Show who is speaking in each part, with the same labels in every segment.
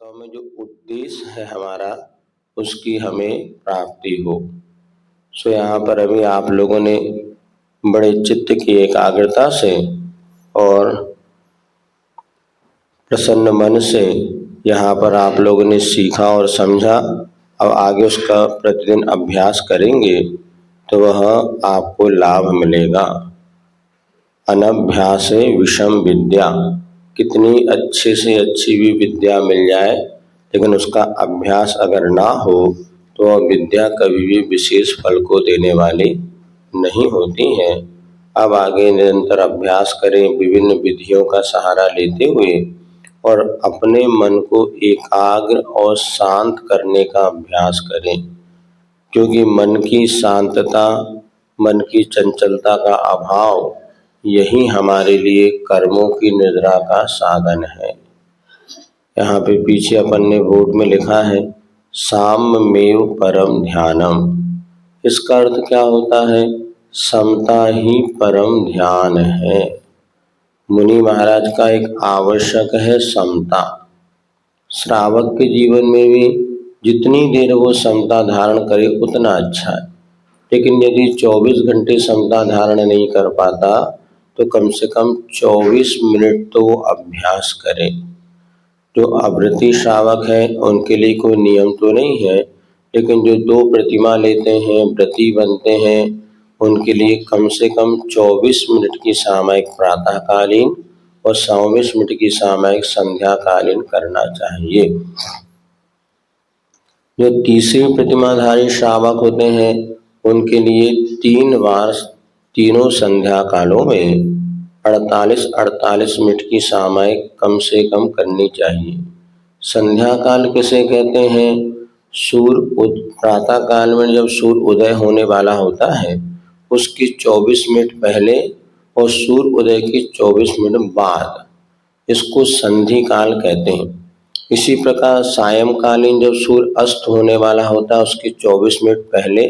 Speaker 1: वास्तव में जो उद्देश्य है हमारा उसकी हमें प्राप्ति हो। यहाँ पर अभी आप लोगों ने बड़े चित्त की एकाग्रता से और प्रसन्न मन से यहाँ पर आप लोगों ने सीखा और समझा। अब आगे उसका प्रतिदिन अभ्यास करेंगे तो वह आपको लाभ मिलेगा। अनभ्यासे विषम विद्या, कितनी अच्छे से अच्छी भी विद्या मिल जाए लेकिन उसका अभ्यास अगर ना हो तो वह विद्या कभी भी विशेष फल को देने वाली नहीं होती है। अब आगे निरंतर अभ्यास करें विभिन्न विधियों का सहारा लेते हुए और अपने मन को एकाग्र और शांत करने का अभ्यास करें, क्योंकि मन की शांतता, मन की चंचलता का अभाव यही हमारे लिए कर्मों की निद्रा का साधन है। यहाँ पे पीछे अपन ने बोर्ड में लिखा है साम्यमेव परम ध्यानम। इसका अर्थ क्या होता है? समता ही परम ध्यान है। मुनि महाराज का एक आवश्यक है समता। श्रावक के जीवन में भी जितनी देर वो समता धारण करे उतना अच्छा है, लेकिन यदि 24 घंटे समता धारण नहीं कर पाता तो कम से कम 24 मिनट तो वो अभ्यास करे। जो अव्रती श्रावक है उनके लिए कोई नियम तो नहीं है, लेकिन जो 2 प्रतिमा लेते हैं, व्रती बनते हैं, उनके लिए कम से कम 24 मिनट की सामयिक प्रातःकालीन और 24 मिनट की सामयिक संध्याकालीन करना चाहिए। जो तीसरी प्रतिमाधारी श्रावक होते हैं उनके लिए 3 बार तीनों संध्या कालों में 48-48 मिनट की सामयिक कम से कम करनी चाहिए। संध्या काल किसे कहते हैं? प्रातः काल में जब सूर्य उदय होने वाला होता है उसके 24 मिनट पहले और सूर्य उदय के 24 मिनट बाद, इसको संधि काल कहते हैं। इसी प्रकार सायंकालीन जब सूर्य अस्त होने वाला होता है उसके 24 मिनट पहले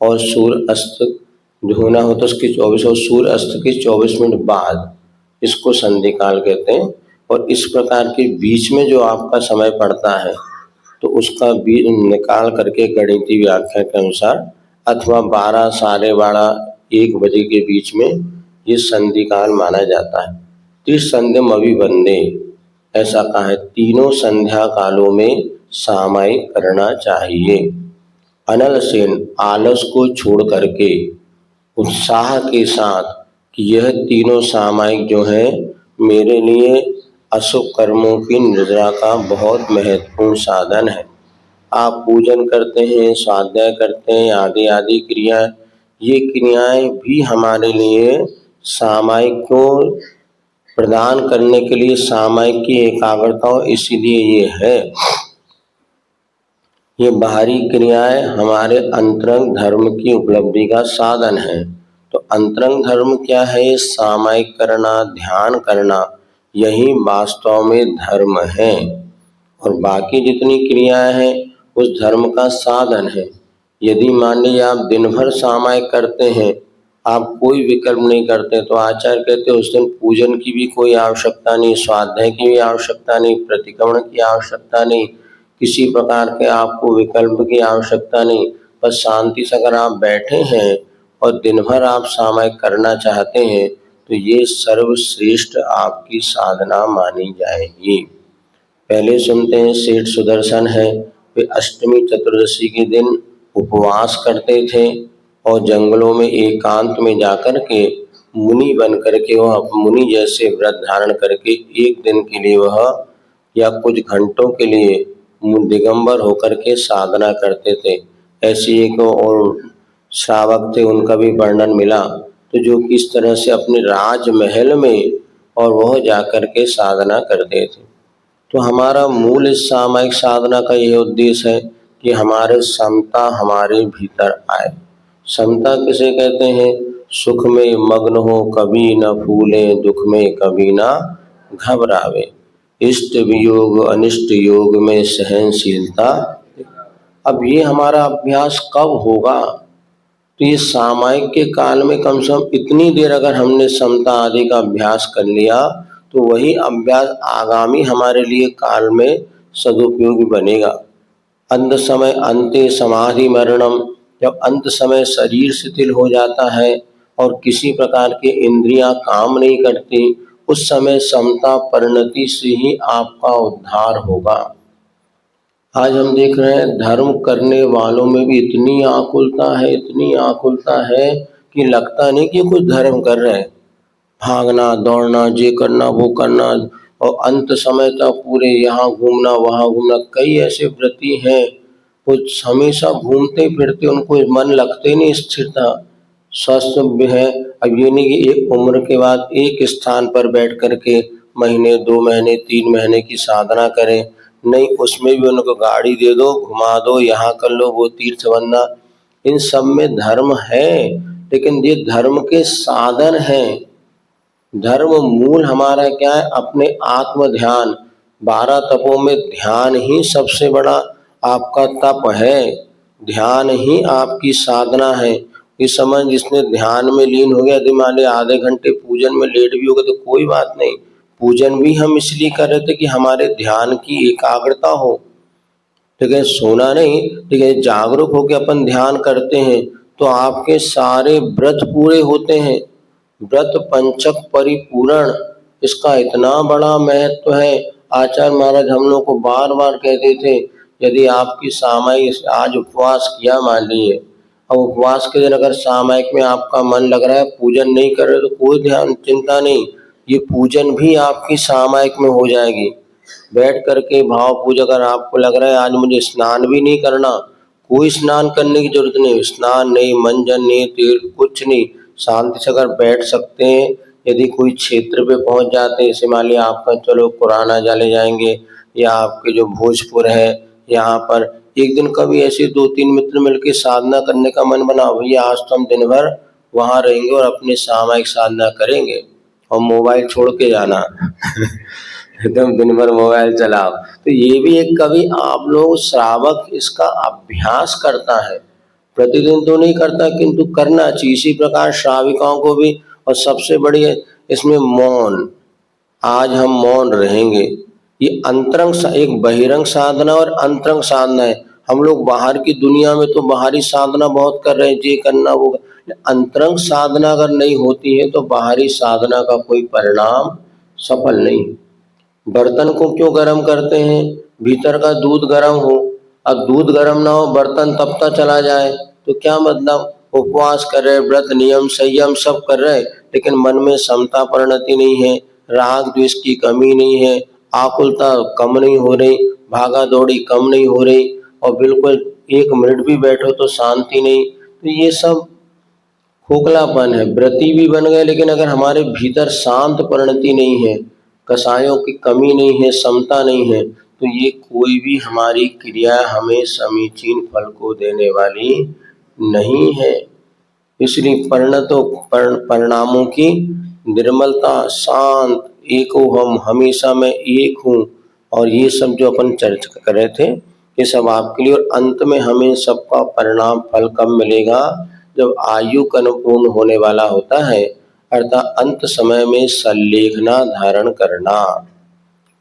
Speaker 1: और सूर्य अस्त होना होता है उसके 24 और सूर्य अस्त के 24 मिनट बाद, इसको संधि काल कहते हैं। और इस प्रकार के बीच में जो आपका समय पड़ता है तो उसका बीच निकाल करके गणितीय व्याख्या के अनुसार अथवा 12, साढ़े 12, 1 बजे के बीच में ये संधि काल माना जाता है। त्रिसंध्यम अभिवंदे ऐसा कहा है, तीनों संध्या कालों में सामयिक करना चाहिए। अनल सेन आलस को छोड़ करके उत्साह के साथ कि यह तीनों सामयिक जो है मेरे लिए अशुभ कर्मों की निद्रा का बहुत महत्वपूर्ण साधन है। आप पूजन करते हैं, स्वाध्याय करते हैं, आदि आदि क्रियाएं, ये क्रियाएं भी हमारे लिए सामयिक को प्रदान करने के लिए सामयिक की एकाग्रता हो, इसीलिए ये है। ये बाहरी क्रियाएं हमारे अंतरंग धर्म की उपलब्धि का साधन है। तो अंतरंग धर्म क्या है? सामयिक करना, ध्यान करना, यही वास्तव में धर्म है। और बाकी जितनी क्रियाएं हैं उस धर्म का साधन है। यदि मान लीजिए आप दिन भर सामयिक करते हैं, आप कोई विकल्प नहीं करते, तो आचार्य कहते उस दिन पूजन की भी कोई आवश्यकता नहीं, स्वाध्याय की भी आवश्यकता नहीं, प्रतिक्रमण की आवश्यकता नहीं, किसी प्रकार के आपको विकल्प की आवश्यकता नहीं। बस शांति से अगर आप बैठे हैं और दिन भर आप सामयिक करना चाहते हैं तो ये सर्वश्रेष्ठ आपकी साधना मानी जाएगी। पहले सुनते हैं सेठ सुदर्शन है, वे अष्टमी चतुर्दशी के दिन उपवास करते थे और जंगलों में एकांत में जाकर के मुनि बन करके वह मुनि जैसे व्रत धारण करके एक दिन के लिए वह या कुछ घंटों के लिए दिगंबर होकर के साधना करते थे। ऐसी एक और श्रावक थे, उनका भी वर्णन मिला, तो जो किस तरह से अपने राजमहल में और वह जाकर के साधना करते थे। तो हमारा मूल इस सामयिक साधना का यह उद्देश्य है कि हमारे समता हमारे भीतर आए। समता किसे कहते हैं? सुख में मग्न हो कभी न फूले, दुख में कभी ना घबरावे, इष्ट वियोग अनिष्ट योग में सहनशीलता। अब ये हमारा अभ्यास कब होगा? तो ये सामयिक के काल में कम से कम इतनी देर अगर हमने समता आदि का अभ्यास कर लिया तो वही अभ्यास आगामी हमारे लिए काल में सदुपयोगी बनेगा। अंत समय अंते समाधि मरणम, जब अंत समय शरीर शिथिल हो जाता है और किसी प्रकार के इंद्रियां काम नहीं करती, उस समय समता परिणति से ही आपका उद्धार होगा। आज हम देख रहे हैं धर्म करने वालों में भी इतनी आकुलता है, इतनी आकुलता है कि लगता नहीं कि कुछ धर्म कर रहे हैं। भागना दौड़ना, ये करना वो करना, और अंत समय तक पूरे यहाँ घूमना वहाँ घूमना। कई ऐसे व्रती हैं वो हमेशा घूमते फिरते, उनको मन लगते नहीं स्थिरता, स्वस्थ भी है। अब ये नहीं कि एक उम्र के बाद एक स्थान पर बैठ करके महीने 2 महीने 3 महीने की साधना करें, नहीं, उसमें भी उनको गाड़ी दे दो, घुमा दो, यहाँ कर लो, वो तीर्थ बनना। इन सब में धर्म है, लेकिन ये धर्म के साधन हैं। धर्म मूल हमारा क्या है? अपने आत्म ध्यान। 12 तपों में ध्यान ही सबसे बड़ा आपका तप है, ध्यान ही आपकी साधना है। इस समय जिसने ध्यान में लीन हो गया, यदि मान लिया आधे घंटे पूजन में लेट भी होगा तो कोई बात नहीं, पूजन भी हम इसलिए कर रहे थे कि हमारे ध्यान की एकाग्रता हो, ठीक है, सोना नहीं, ठीक है, जागरूक होकर अपन ध्यान करते हैं तो आपके सारे व्रत पूरे होते हैं। व्रत पंचक परिपूर्ण, इसका इतना बड़ा महत्व है। आचार्य महाराज हम लोग को बार बार कहते थे, यदि आपकी सामायिक आज उपवास किया मान लीजिए, अब उपवास के दिन अगर सामायिक में आपका मन लग रहा है, पूजन नहीं कर रहे तो कोई ध्यान चिंता नहीं, ये पूजन भी आपकी सामायिक में हो जाएगी। बैठ करके भाव पूजा, अगर आपको लग रहा है आज मुझे स्नान भी नहीं करना, कोई स्नान करने की जरूरत नहीं, स्नान नहीं, मंजन नहीं, तेल कुछ नहीं, शांति से अगर बैठ सकते हैं। यदि कोई क्षेत्र पे पहुंच जाते हैं, जैसे मान लिया आपका चलो पुराना जाले जाएंगे या आपके जो भोजपुर है, यहाँ पर एक दिन कभी ऐसे 2-3 मित्र मिलकर साधना करने का मन बना, भैया आज तो हम दिन भर वहां रहेंगे और अपनी सामायिक साधना करेंगे और मोबाइल छोड़ के जाना एकदम दिन भर मोबाइल चलाओ। तो ये भी एक कभी आप लोग श्रावक इसका अभ्यास करता है, प्रतिदिन तो नहीं करता किंतु करना चाहिए। इसी प्रकार श्राविकाओं को भी, और सबसे बड़ी है इसमें मौन, आज हम मौन रहेंगे। ये अंतरंग, एक बहिरंग साधना और अंतरंग साधना है। हम लोग बाहर की दुनिया में तो बाहरी साधना बहुत कर रहे हैं, ये करना वो, अंतरंग साधना अगर नहीं होती है तो बाहरी साधना का कोई परिणाम सफल नहीं। बर्तन को क्यों गर्म करते हैं? भीतर का दूध गर्म हो, अब दूध गर्म ना हो, बर्तन तपता चला जाए तो क्या मतलब? उपवास कर रहे, व्रत नियम संयम सब कर रहे, लेकिन मन में समता परिणति नहीं है, राग द्वेष की कमी नहीं है, आकुलता कम नहीं हो रही, भागा दौड़ी कम नहीं हो रही, और बिल्कुल 1 मिनट भी बैठो तो शांति नहीं। तो ये सब खोखलापन है। व्रती भी बन गए, लेकिन अगर हमारे भीतर शांत परिणति नहीं है, कषायों की कमी नहीं है, समता नहीं है, तो ये कोई भी हमारी क्रिया हमें समीचीन फल को देने वाली नहीं है। इसलिए परिणामों की निर्मलता, शांत, एको हम, हमेशा मैं एक हूँ, और ये सब जो अपन चर्चा कर रहे थे ये सब आपके लिए। और अंत में हमें सबका परिणाम फल कब मिलेगा? जब आयु पूर्ण होने वाला होता है, अर्थात अंत समय में संलेखना धारण करना,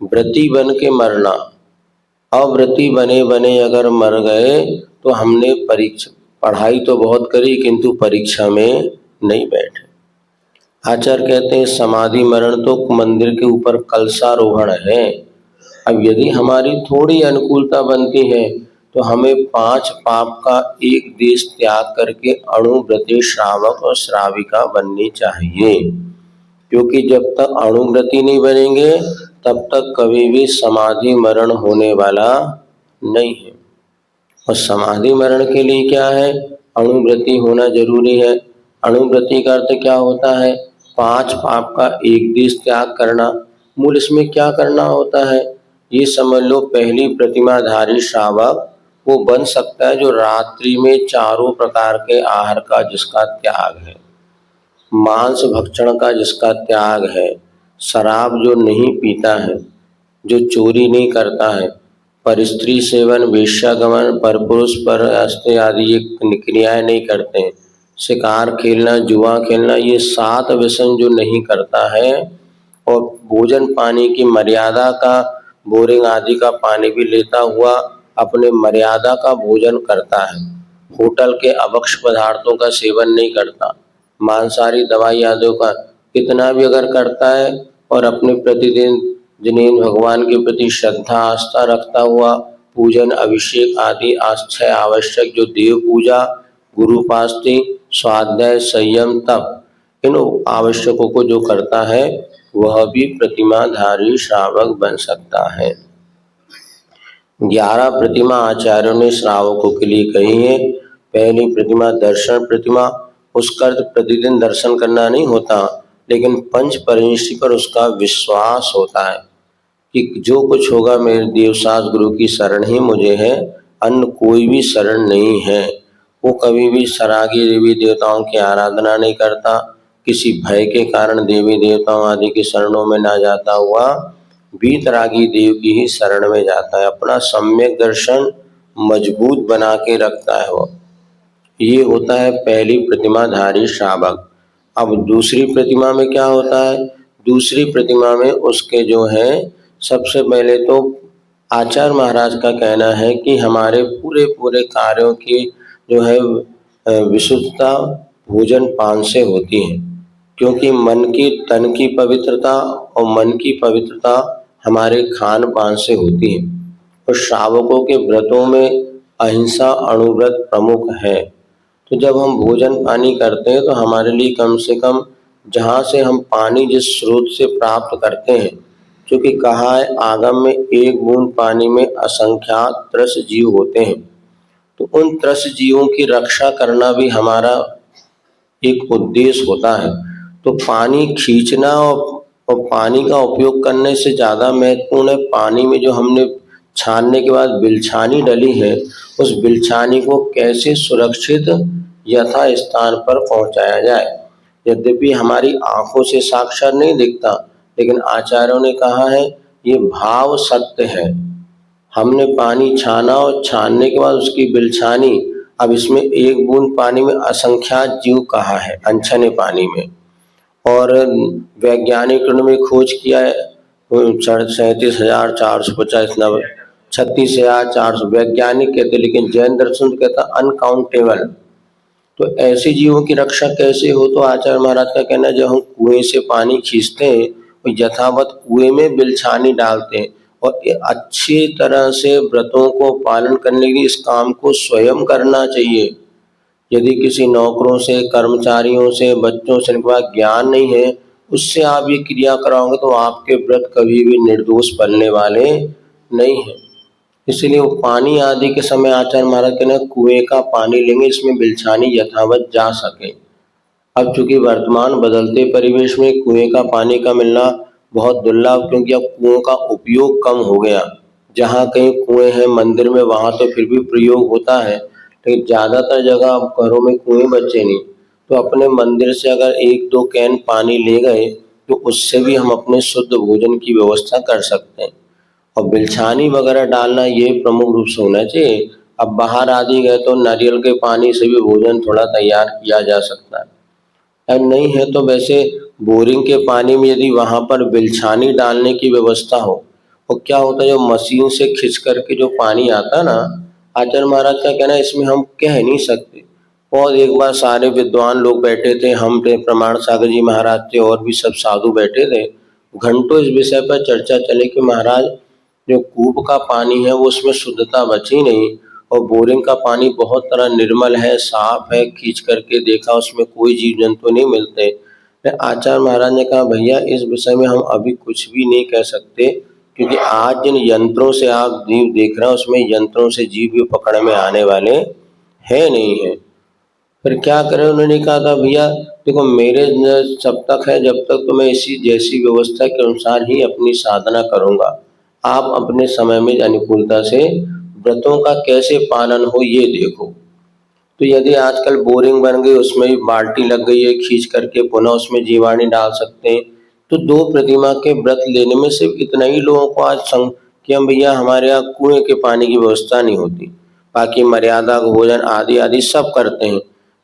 Speaker 1: व्रती बन के मरना। अव्रती बने बने अगर मर गए तो हमने परीक्षा पढ़ाई तो बहुत करी किंतु परीक्षा में नहीं बैठे। आचार्य कहते हैं समाधि मरण तो मंदिर के ऊपर कलशारोहण है। अब यदि हमारी थोड़ी अनुकूलता बनती है तो हमें 5 पाप का एक देश त्याग करके अणुव्रती श्रावक और श्राविका बननी चाहिए, क्योंकि जब तक अणुव्रती नहीं बनेंगे तब तक कभी भी समाधि मरण होने वाला नहीं है। और समाधि मरण के लिए क्या है? अणुव्रती होना जरूरी है। अणुव्रती का अर्थ क्या होता है? 5 पाप का एक देश त्याग करना। मूल इसमें क्या करना होता है? ये समझ लो, पहली प्रतिमाधारी श्रावक वो बन सकता है जो रात्रि में चारों प्रकार के आहार का जिसका त्याग है, मांस भक्षण का जिसका त्याग है, शराब जो नहीं पीता है, जो चोरी नहीं करता है, परस्त्री सेवन, वेश्यागमन, परपुरुष पर हस्ते आदि ये क्रियाएं नहीं करते हैं, शिकार खेलना, जुआ खेलना, ये 7 व्यसन जो नहीं करता है, और भोजन पानी की मर्यादा का बोरिंग आदि का पानी भी लेता हुआ अपने मर्यादा का भोजन करता है। होटल के अभक्ष पदार्थों का सेवन नहीं करता, मांसाहारी दवाई आदि का कितना भी अगर करता है और अपने प्रतिदिन जिन्हें भगवान के प्रति श्रद्धा आस्था रखता हुआ पूजन अभिषेक आदि 6 आवश्यक जो देव पूजा, गुरुपास्ति, स्वाध्याय, संयम, तप, इन आवश्यकों को जो करता है वह भी प्रतिमाधारी श्रावक बन सकता है। 11 प्रतिमा आचार्यों ने श्रावकों के लिए कही है। पहली प्रतिमा दर्शन प्रतिमा, उसका अर्थ प्रतिदिन दर्शन करना नहीं होता, लेकिन पंच परमेष्टि पर उसका विश्वास होता है कि जो कुछ होगा मेरे देवसास गुरु की शरण ही मुझे है, अन्य कोई भी शरण नहीं है। वो कभी भी सरागी देवी देवताओं की आराधना नहीं करता, किसी भय के कारण देवी देवताओं आदि की शरणों में ना जाता हुआ वीतरागी देव की ही शरण में जाता है। अपना सम्यक दर्शन मजबूत बना के रखता है वो। ये होता है पहली प्रतिमाधारी श्रावक। अब दूसरी प्रतिमा में क्या होता है? दूसरी प्रतिमा में उसके जो है सबसे पहले तो आचार्य महाराज का कहना है कि हमारे पूरे पूरे कार्यों की जो है विशुद्धता भोजन पान से होती है, क्योंकि मन की तन की पवित्रता और मन की पवित्रता हमारे खान पान से होती है। और श्रावकों के व्रतों में अहिंसा अणुव्रत प्रमुख है। तो जब हम भोजन पानी करते हैं तो हमारे लिए कम से कम जहाँ से हम पानी जिस स्रोत से प्राप्त करते हैं, क्योंकि कहा है आगम में एक बूंद पानी में असंख्यात त्रस जीव होते हैं, तो उन त्रस जीवों की रक्षा करना भी हमारा एक उद्देश्य होता है। तो पानी खींचना और पानी का उपयोग करने से ज़्यादा महत्वपूर्ण है पानी में जो हमने छानने के बाद बिलछानी डली है, उस बिलछानी को कैसे सुरक्षित यथा स्थान पर पहुंचाया जाए। यद्यपि हमारी आंखों से साक्षात नहीं दिखता, लेकिन आचार्यों ने कहा है ये भाव सत्य है। हमने पानी छाना और छानने के बाद उसकी बिलछानी, अब इसमें एक बूंद पानी में असंख्यात जीव कहा है अनछने पानी में। और वैज्ञानिकों ने खोज किया है 37,450 36,400 वैज्ञानिक कहते, लेकिन जैन दर्शन कहता अनकाउंटेबल। तो ऐसे जीवों की रक्षा कैसे हो? तो आचार्य महाराज का कहना है जब हम कुएं से पानी खींचते हैं और यथावत कुएं में बिलछानी डालते हैं और अच्छी तरह से व्रतों को पालन करने के लिए इस काम को स्वयं करना चाहिए। यदि किसी नौकरों से, कर्मचारियों से, बच्चों से इनके पास ज्ञान नहीं है, उससे आप ये क्रिया कराओगे तो आपके व्रत कभी भी निर्दोष बनने वाले नहीं हैं। इसलिए वो पानी आदि के समय आचार्य महाराज कहना कुएं का पानी लेंगे, इसमें बिलछानी यथावत जा सके। अब चूंकि वर्तमान बदलते परिवेश में कुएं का पानी का मिलना बहुत दुर्लभ, क्योंकि अब कुओं का उपयोग कम हो गया। जहाँ कहीं कुएं हैं मंदिर में वहाँ तो फिर भी प्रयोग होता है, लेकिन ज़्यादातर जगह अब घरों में कुएं बचे नहीं। तो अपने मंदिर से अगर 1-2 कैन पानी ले गए तो उससे भी हम अपने शुद्ध भोजन की व्यवस्था कर सकते हैं। और बिलछानी वगैरह डालना ये प्रमुख रूप से होना चाहिए। अब बाहर आदि गए तो नारियल के पानी से भी भोजन थोड़ा तैयार किया जा सकता है। अब नहीं है तो वैसे बोरिंग के पानी में यदि वहाँ पर बिलछानी डालने की व्यवस्था हो, और क्या होता है जो मशीन से खिंच करके जो पानी आता ना, आचार्य महाराज का कहना है इसमें हम कह नहीं सकते। और एक बार सारे विद्वान लोग बैठे थे, हम थे, प्रमाण सागर जी महाराज थे और भी सब साधु बैठे थे। घंटों इस विषय पर चर्चा चले कि महाराज जो कूप का पानी है वो उसमें शुद्धता बची नहीं, और बोरिंग का पानी बहुत तरह निर्मल है, साफ है, खींच करके देखा उसमें कोई जीव जंतु नहीं मिलते। आचार्य महाराज ने कहा भैया इस विषय में हम अभी कुछ भी नहीं कह सकते, क्योंकि आज जिन यंत्रों से आप जीव देख रहे हैं उसमें यंत्रों से जीव भी पकड़ में आने वाले है नहीं है। फिर क्या करें? उन्होंने कहा था भैया देखो मेरे सब तक है, जब तक तो मैं इसी जैसी व्यवस्था के अनुसार ही अपनी साधना करूंगा। आप अपने समय में अनुकूलता से व्रतों का कैसे पालन हो ये देखो। तो यदि आजकल बोरिंग बन गई, उसमें भी बाल्टी लग गई है, खींच करके पुनः उसमें जीवाणु डाल सकते हैं। तो 2 प्रतिमा के व्रत लेने में सिर्फ इतना ही लोगों को आज कि हम भैया हमारे यहाँ कुएं के पानी की व्यवस्था नहीं होती, बाकी मर्यादा भोजन आदि आदि सब करते हैं।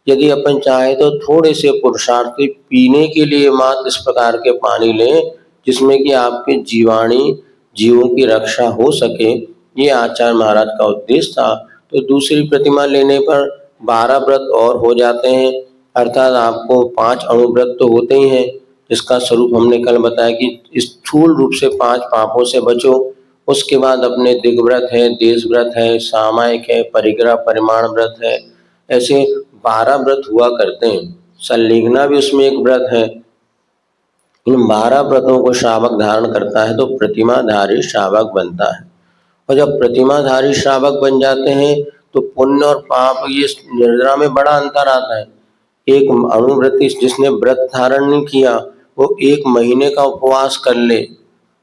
Speaker 1: यदि अपन चाहे तो थोड़े से पुरुषार्थी पीने के लिए मात्र इस प्रकार के पानी लें जिसमें कि आपके जीवाणु जीवों की रक्षा हो सके, ये आचार्य महाराज का उद्देश्य था। तो दूसरी प्रतिमा लेने पर 12 व्रत और हो जाते हैं, अर्थात आपको 5 अणुव्रत तो होते ही हैं, जिसका स्वरूप हमने कल बताया कि स्थूल रूप से 5 पापों से बचो। उसके बाद अपने दिग्व्रत है, देश व्रत है, सामायिक है, परिग्रह परिमाण व्रत है, ऐसे 12 व्रत हुआ करते हैं। संलिग्ना भी उसमें एक व्रत है। इन 12 व्रतों को श्रावक धारण करता है तो प्रतिमाधारी श्रावक बनता है। और जब प्रतिमाधारी श्रावक बन जाते हैं तो पुण्य और पाप, ये निर्जरा में बड़ा अंतर आता है। एक अणुव्रती जिसने व्रत धारण नहीं किया वो 1 महीने का उपवास कर ले,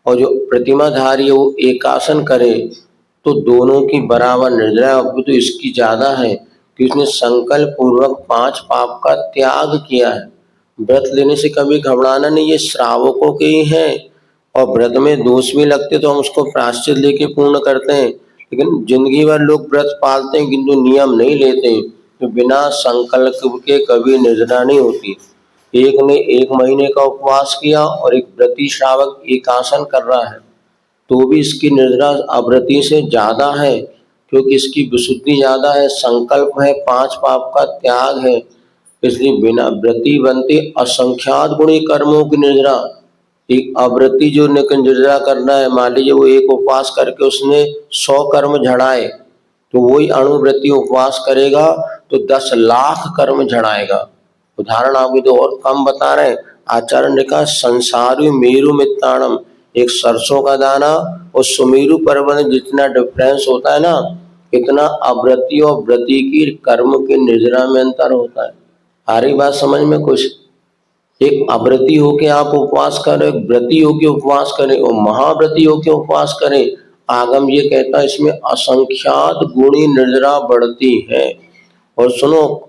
Speaker 1: और जो प्रतिमाधारी है वो एकासन करे, तो दोनों की बराबर निर्जरा। अब तो इसकी ज्यादा है कि उसने संकल्प पूर्वक 5 पाप का त्याग किया है। व्रत लेने से कभी घबराना नहीं, ये श्रावकों के ही है। और व्रत में दोष भी लगते तो हम उसको प्रायश्चित लेके पूर्ण करते हैं, लेकिन जिंदगी भर लोग व्रत पालते हैं किंतु नियम नहीं लेते, तो बिना संकल्प के कभी निर्जरा नहीं होती। एक ने 1 महीने का उपवास किया और एक व्रती श्रावक एकासन कर रहा है, तो भी इसकी निर्जरा अव्रती से ज्यादा है, क्योंकि इसकी विशुद्धि ज्यादा है, संकल्प है, 5 पाप का त्याग है। इसलिए बिना व्रती बनते असंख्यात गुणी कर्मों की निर्जरा। एक अव्रती जो निर्जरा करना है, मान लीजिए वो एक उपवास करके उसने 100 कर्म झड़ाए, तो वही अणुव्रती उपवास करेगा तो 10 लाख कर्म झड़ाएगा। उदाहरण आपकी तो और कम बता रहे हैं। आचार्य ने कहा संसारी मेरु मित्राणम, एक सरसों का दाना और सुमेरु पर्वत जितना डिफरेंस होता है ना, इतना अव्रती और व्रती की कर्म के निर्जरा में अंतर होता है। आ रही बात समझ में कुछ? एक अव्रती होके आप उपवास करें, एक व्रती होके उपवास करें और महाव्रती होके उपवास करें, आगम ये कहता है इसमें असंख्यात गुणी निर्जरा बढ़ती है। और सुनो,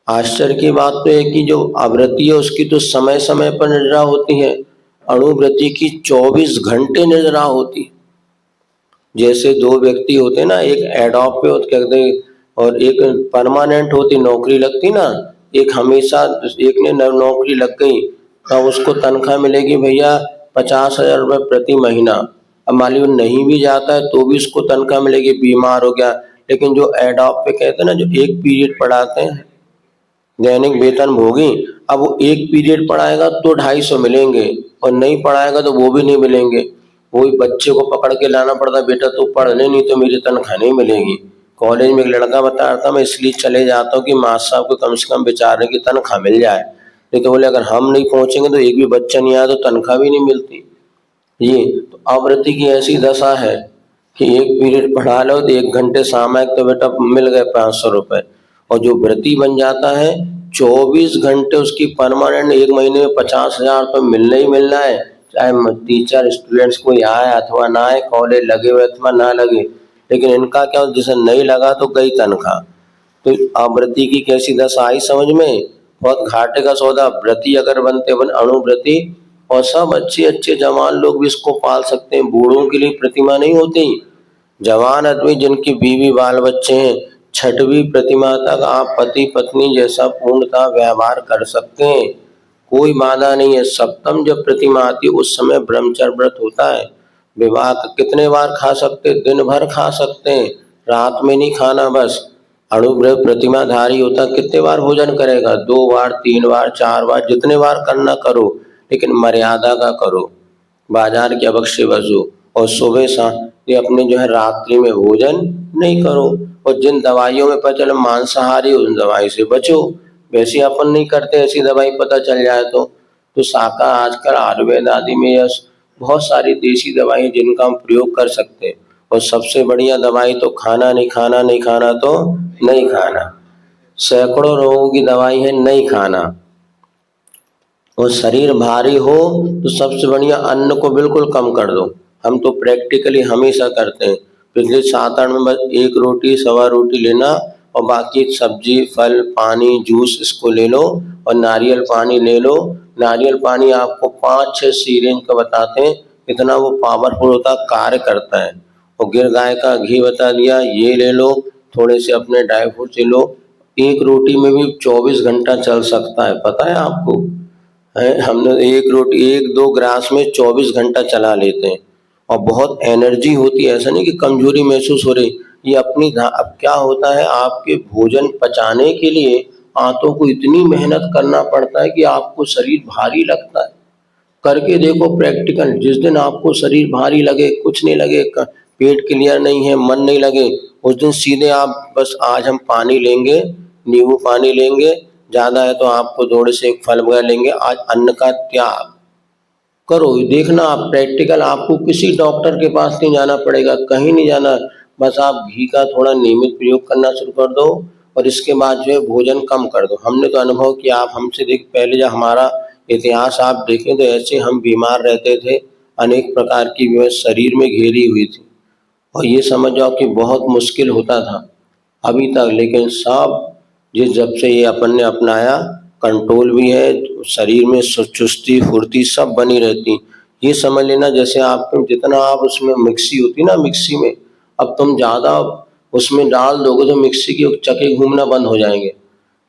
Speaker 1: आश्चर्य की बात तो है कि जो अव्रती है उसकी तो समय समय पर निर्जरा होती है, अणुव्रती की 24 घंटे निर्जरा होती। जैसे 2 व्यक्ति होते ना, एक एडॉप पे होते कहते, और एक परमानेंट होती, नौकरी लगती ना, एक हमेशा, एक ने नौकरी लग गई तब उसको तनख्वाह मिलेगी भैया 50,000 रुपये प्रति महीना। अब मान लीजिए नहीं भी जाता है तो भी उसको तनख्वाह मिलेगी, बीमार हो गया। लेकिन जो एडॉप पे कहते हैं ना, जो एक पीरियड पढ़ाते हैं दैनिक वेतन भोगी, अब वो एक पीरियड पढ़ाएगा तो 250 मिलेंगे और नहीं पढ़ाएगा तो वो भी नहीं मिलेंगे। वही बच्चे को पकड़ के लाना पड़ता, बेटा तो पढ़ ले नहीं तो मेरी तनख्वाह नहीं मिलेगी। कॉलेज में एक लड़का बता रहा था मैं इसलिए चले जाता हूँ कि मास्टर साहब को कम से कम बेचारे की तनख्वाह मिल जाए, नहीं तो बोले अगर हम नहीं पहुंचेंगे तो एक भी बच्चा नहीं आया तो तनख्वाह भी नहीं मिलती। ये तो अव्रती की ऐसी दशा है कि एक पीरियड पढ़ा लो तो 1 घंटे सामयिक तो बेटा मिल गए 500 रुपए। और जो व्रती बन जाता है 24 घंटे उसकी परमानेंट, 1 महीने में 50,000 रुपये मिलना ही मिलना है, चाहे टीचर स्टूडेंट्स कोई आए अथवा ना आए, कॉलेज लगे हुए अथवा ना लगे। लेकिन इनका क्या, जिसे नहीं लगा तो गई तनख्वाह। तो अव्रती की कैसी दशा आई समझ में? बहुत घाटे का सौदा। व्रती अगर बनते बन अणुव्रती, और सब अच्छे अच्छे जवान लोग भी इसको पाल सकते हैं। बूढ़ों के लिए प्रतिमा नहीं होती, जवान आदमी जिनकी बीवी बाल बच्चे हैं, 6वीं प्रतिमा तक आप पति पत्नी जैसा पूर्णतः व्यवहार कर सकते हैं, कोई बाधा नहीं है। सप्तम जब प्रतिमा आती है उस समय ब्रह्मचर्य व्रत होता है। विवाह कितने बार खा सकते? दिन भर खा सकते हैं, रात में नहीं खाना बस। अणुव्रत प्रतिमाधारी होता कितने बार भोजन करेगा? 2 बार, 3 बार, 4 बार, जितने बार करना करो, लेकिन मर्यादा का करो, बाजार के अवश्य बसो। और सुबह शाम ये अपने जो है रात्रि में भोजन नहीं करो। और जिन दवाइयों में पता चले मांसाहारी, उन दवाई से बचो। वैसे अपन नहीं करते, ऐसी दवाई पता चल जाए तो शाका आजकल आयुर्वेद आदि में यह बहुत सारी देसी दवाई जिनका हम प्रयोग कर सकते हैं। और सबसे बढ़िया दवाई तो खाना नहीं खाना, नहीं खाना तो नहीं खाना। सैकड़ों रोगों की दवाई है नहीं खाना। और शरीर भारी हो तो सबसे बढ़िया अन्न को बिल्कुल कम कर दो। हम तो प्रैक्टिकली हमेशा करते हैं, पिछले 7-8 में बस 1 रोटी सवा रोटी लेना और बाकी सब्जी फल पानी जूस इसको ले लो, और नारियल पानी ले लो। नारियल पानी आपको 5-6 सीरेंज का बताते हैं, इतना वो पावरफुल होता, कार्य करता है। और गिर गाय का घी बता दिया, ये ले लो, थोड़े से अपने ड्राई फ्रूट ले लो। 1 रोटी में भी 24 घंटा चल सकता है, पता है आपको? है, हम लोग 1 रोटी 1-2 ग्रास में 24 घंटा चला लेते हैं। और बहुत एनर्जी होती है, ऐसा नहीं कि कमजोरी महसूस हो रही। ये अब क्या होता है, आपके भोजन पचाने के लिए आंतों को इतनी मेहनत करना पड़ता है कि आपको शरीर भारी लगता है। करके देखो प्रैक्टिकल, जिस दिन आपको शरीर भारी लगे, कुछ नहीं लगे, पेट क्लियर नहीं है, मन नहीं लगे, उस दिन सीधे आप बस आज हम पानी लेंगे, नींबू पानी लेंगे, ज्यादा है तो आपको थोड़े से एक फल वगैरह लेंगे, आज अन्न का त्याग करो। देखना आप प्रैक्टिकल, आपको किसी डॉक्टर के पास नहीं जाना पड़ेगा, कहीं नहीं जाना, बस आप घी का थोड़ा नियमित प्रयोग करना शुरू कर दो और इसके बाद जो है भोजन कम कर दो। हमने तो अनुभव किया, आप हमसे देख, पहले जब हमारा इतिहास आप देखें तो ऐसे हम बीमार रहते थे, अनेक प्रकार की बीमारी शरीर में घेरी हुई थी और ये समझ जाओ कि बहुत मुश्किल होता था अभी तक। लेकिन सब ये जब से ये अपन ने अपनाया, कंट्रोल भी है, शरीर में चुस्ती फुर्ती सब बनी रहती। ये समझ लेना, जैसे आप जितना आप उसमें मिक्सी होती ना, मिक्सी में अब तुम ज्यादा उसमें डाल दोगे तो मिक्सी के चक्के घूमना बंद हो जाएंगे,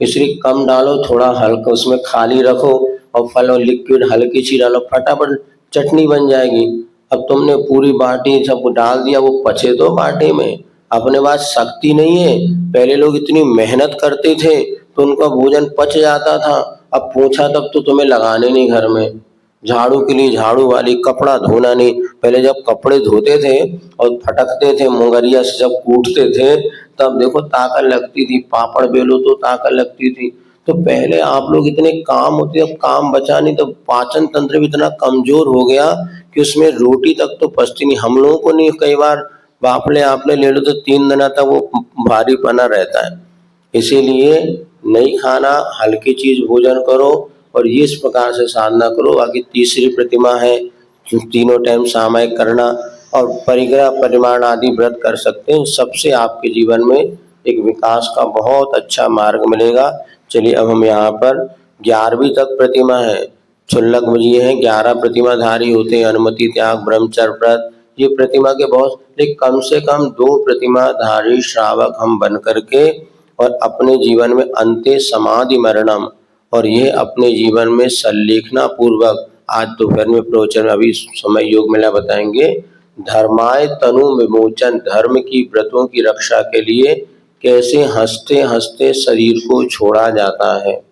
Speaker 1: इसलिए कम डालो, थोड़ा हल्का उसमें खाली रखो और फल और लिक्विड हल्की सी डालो, फटाफट चटनी बन जाएगी। अब तुमने पूरी बाटी सब डाल दिया, वो पचे तो बाटी में, अपने पास शक्ति नहीं है। पहले लोग इतनी मेहनत करते थे तो उनका भोजन पच जाता था। अब पोछा तक तो तुम्हें लगाने नहीं घर में, झाड़ू के लिए झाड़ू वाली, कपड़ा धोना नहीं। पहले जब कपड़े धोते थे और फटकते थे, मुंगरिया से जब कूटते थे, तब देखो ताकत लगती थी, पापड़ बेलो तो ताकत लगती थी। तो पहले आप लोग इतने काम होते, अब काम बचा नहीं, तो पाचन तंत्र भी इतना कमजोर हो गया कि उसमें रोटी तक तो पचती नहीं। हम लोगों को नहीं, कई बार बापले आपने ले लो तो 3 दिन तक वो भारी पना रहता है। इसीलिए नहीं खाना, हल्की चीज भोजन करो और ये इस प्रकार से साधना करो। बाकी तीसरी प्रतिमा है, तीनों टाइम सामायिक करना और परिग्रह परिमाण आदि व्रत कर सकते हैं। सबसे आपके जीवन में एक विकास का बहुत अच्छा मार्ग मिलेगा। चलिए अब हम यहाँ पर 11वीं तक प्रतिमा है, क्षुल्लक जी है, 11 प्रतिमाधारी होते हैं, अनुमति त्याग ब्रह्मचर्य व्रत, ये प्रतिमा के बहुत, लेकिन कम से कम 2 प्रतिमाधारी श्रावक हम बन करके और अपने जीवन में अंते समाधि मरणम, और ये अपने जीवन में सल्लेखना पूर्वक, आज दोपहर में प्रवचन, अभी समय योग मेला बताएंगे, धर्माय तनु विमोचन, धर्म की व्रतों की रक्षा के लिए कैसे हंसते हंसते शरीर को छोड़ा जाता है।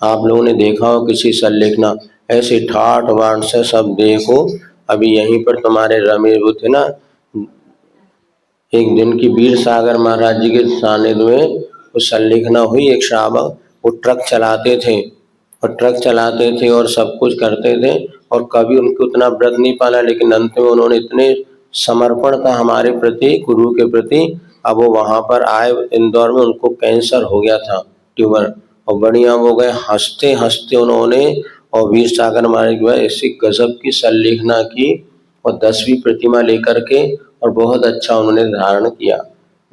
Speaker 1: आप लोगों ने देखा हो किसी सल्लेखना, ऐसे ठाठ बाण से सब देखो। अभी यहीं पर तुम्हारे रमेश वो थे ना, एक दिन की वीर सागर महाराज जी के सानिध्य में वो सल्लेखना हुई। एक श्रावक वो ट्रक चलाते थे और सब कुछ करते थे और कभी उनको उतना व्रत नहीं पाला, लेकिन अंत में उन्होंने इतने समर्पण था हमारे प्रति, गुरु के प्रति। अब वो वहां पर आए इंदौर में, उनको कैंसर हो गया था, ट्यूमर, और बढ़िया हो गए, हंसते हंसते उन्होंने और वीर सागर महाराज के बाद ऐसी गजब की सल्लेखना की और 10वीं प्रतिमा लेकर के, और बहुत अच्छा उन्होंने धारण किया।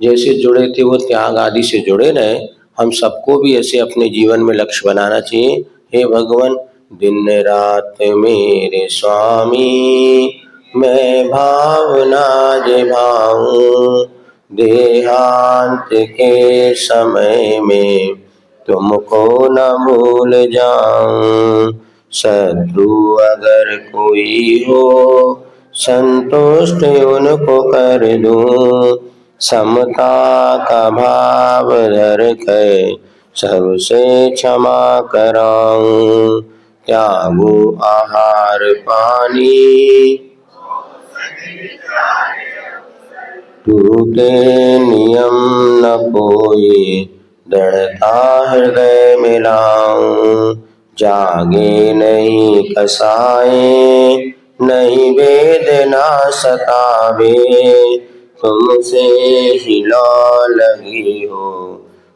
Speaker 1: जैसे जुड़े थे वो त्याग आदि से जुड़े रहे। हम सबको भी ऐसे अपने जीवन में लक्ष्य बनाना चाहिए। हे भगवान, दिन रात मेरे स्वामी, मैं भावना निभाऊं, देहांत के समय में तुमको न भूल जाऊं। शत्रु अगर कोई हो संतुष्ट उनको कर दूं, समता का भाव धर कर सबसे क्षमा कराऊं। त्यागो आहार पानी, टूटे नियम न कोई, दृढ़ता हृदय मिलाऊं। जागे नहीं कसाए, नहीं वेदना सतावे, तुमसे ही लौ लगी हो,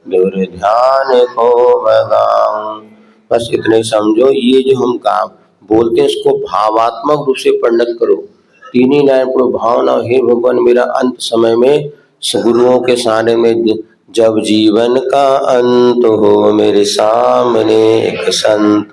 Speaker 1: दुर्ध्यान को भगाऊं। बस इतने समझो, ये जो हम काम बोलते हैं इसको भावात्मक रूप से परिणत करो। 3 ही लाइन पढ़ो, भावना, हे भगवान मेरा अंत समय में गुरुओं के सामने में, जब जीवन का अंत हो मेरे सामने एक संत,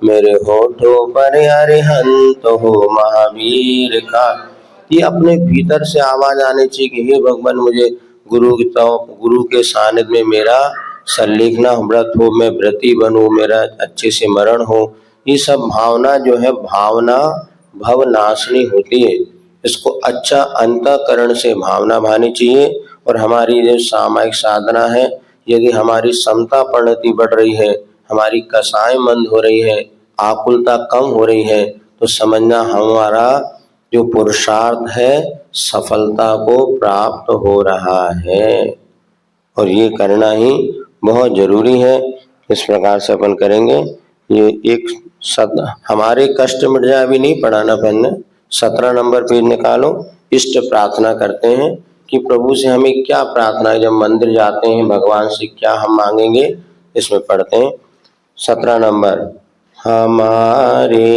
Speaker 1: मेरे होठों पर अरिहंत हो महावीर का। ये अपने भीतर से आवाज आनी चाहिए कि हे भगवान मुझे गुरु के सानिध्य में मेरा सल्लेखना व्रत हो, मैं व्रती बनूं, मेरा अच्छे से मरण हो। ये सब भावना जो है, भावना भवनाशिनी होती है। इसको अच्छा अंतःकरण से भावना भानी चाहिए। और हमारी जो सामायिक साधना है, यदि हमारी समता परिणति बढ़ रही है, हमारी कसाएं मंद हो रही है, आकुलता कम हो रही है, तो समझना हमारा जो पुरुषार्थ है सफलता को प्राप्त हो रहा है। और ये करना ही बहुत जरूरी है। इस प्रकार से अपन करेंगे। ये एक हमारे कष्ट मिट जाए, अभी नहीं पढ़ाना पहले 17 नंबर पेज निकालो। इष्ट प्रार्थना करते हैं कि प्रभु से हमें क्या प्रार्थना है, जब मंदिर जाते हैं भगवान से क्या हम मांगेंगे, इसमें पढ़ते हैं 17 नंबर। हमारे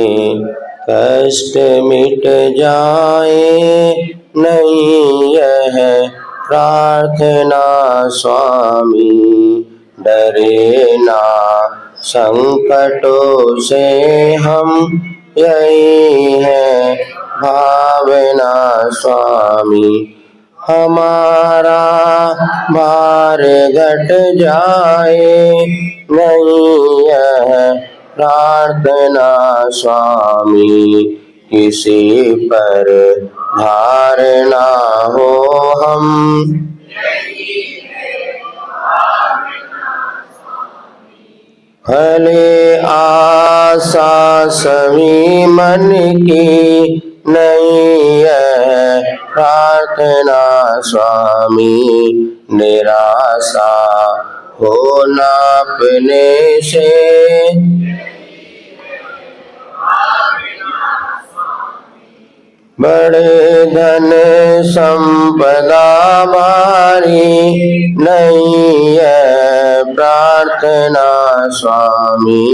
Speaker 1: कष्ट मिट जाए, नहीं यह प्रार्थना स्वामी, डरे ना संकटों से हम, यही है भावना स्वामी। हमारा भार घट जाए, नहीं यह प्रार्थना स्वामी, किसी पर भार ना हो हम, भले आशा सभी मन की, नहीं है प्रार्थना स्वामी, निराशा हो ना अपने से, बड़े धन संपदा भारी, नहीं है प्रार्थना स्वामी,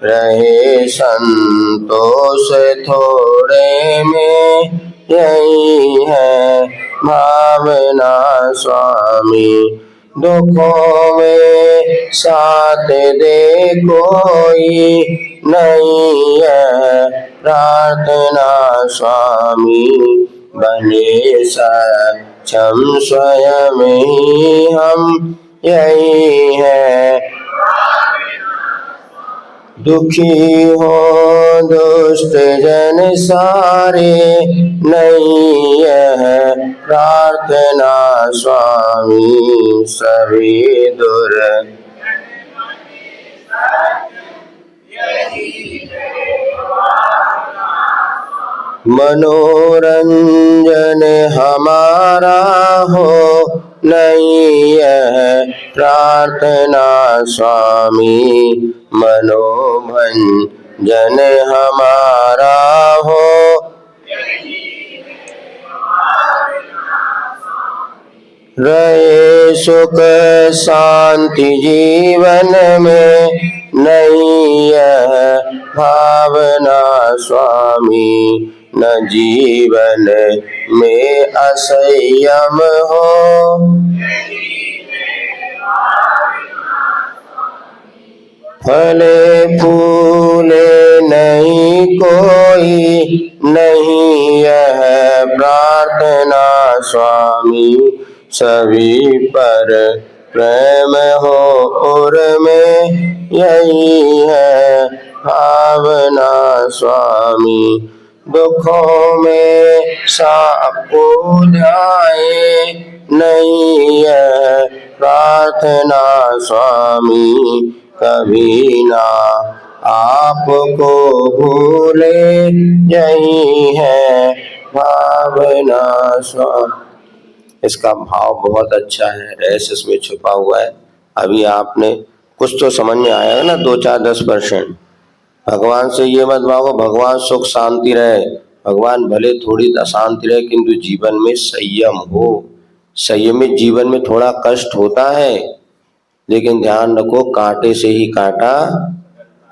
Speaker 1: रहे संतोष थोड़े में, यही है भावना स्वामी। दुखों में साथ दे कोई, नहीं है प्रार्थना स्वामी, बने सक्षम स्वयं ही हम, यही है। दुखी हो दुष्ट जन सारे, नहीं है प्रार्थना स्वामी, सभी दूर मनोरंजन हमारा हो, नहीं है प्रार्थना स्वामी, मनोभंजन हमारा हो, रहे सुख शांति जीवन में, नहीं है भावना स्वामी, न जीवन में असंयम हो, फले फूले नहीं कोई, नहीं यह प्रार्थना स्वामी, सभी पर प्रेम हो और में, यही है भावना स्वामी। दुखों में सबको ध्याए, नहीं है प्रार्थना स्वामी, कभी ना आपको भूले, यही है भावना स्वामी। इसका भाव बहुत अच्छा है, रहस्य इसमें छुपा हुआ है। अभी आपने कुछ तो समझ में आया ना, 2-4-10%। भगवान से ये मत मांगो भगवान सुख शांति रहे, भगवान भले थोड़ी अशांति रहे किंतु जीवन में संयम हो। संयमित जीवन में थोड़ा कष्ट होता है, लेकिन ध्यान रखो कांटे से ही काटा।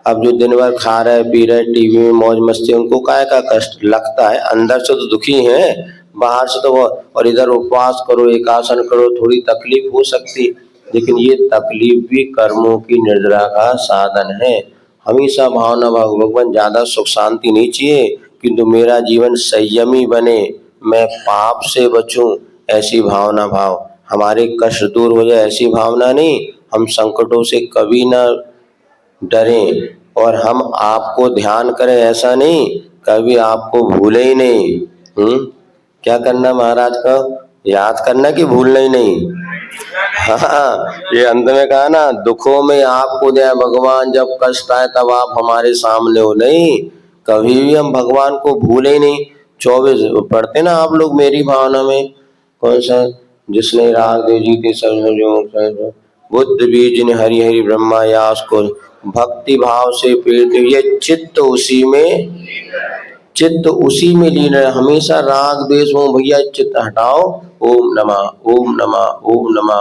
Speaker 1: अब जो दिन भर खा रहे पी रहे टीवी में मौज मस्ती, उनको काय का कष्ट लगता है, अंदर से तो दुखी हैं, बाहर से तो वो। और इधर उपवास करो, एकासन करो, थोड़ी तकलीफ हो सकती, लेकिन ये तकलीफ भी कर्मों की निर्जरा का साधन है। हमेशा भावना भगवान ज्यादा सुख शांति नहीं चाहिए, किंतु मेरा जीवन संयमी बने, मैं पाप से बचूं, ऐसी भावना भाव, हमारे कष्ट दूर हो जाए ऐसी भावना नहीं, हम संकटों से कभी ना डरें और हम आपको ध्यान करें, ऐसा नहीं, कभी आपको भूले ही नहीं। क्या करना महाराज का? याद करना कि भूलना ही नहीं। हाँ, ये अंत में कहा ना, दुखों में आपको दया भगवान, जब कष्ट आए तब आप हमारे सामने हो। नहीं, कभी भी हम भगवान को भूले ही नहीं। 24 पढ़ते ना आप लोग मेरी भावना में, कौन सा, जिसने राग दे जीते सब बुद्ध बीज ने हरि हरि ब्रह्मा यास को, भक्ति भाव से प्रेरित ये चित्त उसी में लीन है। हमेशा राग द्वेष हो भैया, चित्त हटाओ, ओम नमः ओम नमः ओम नमः।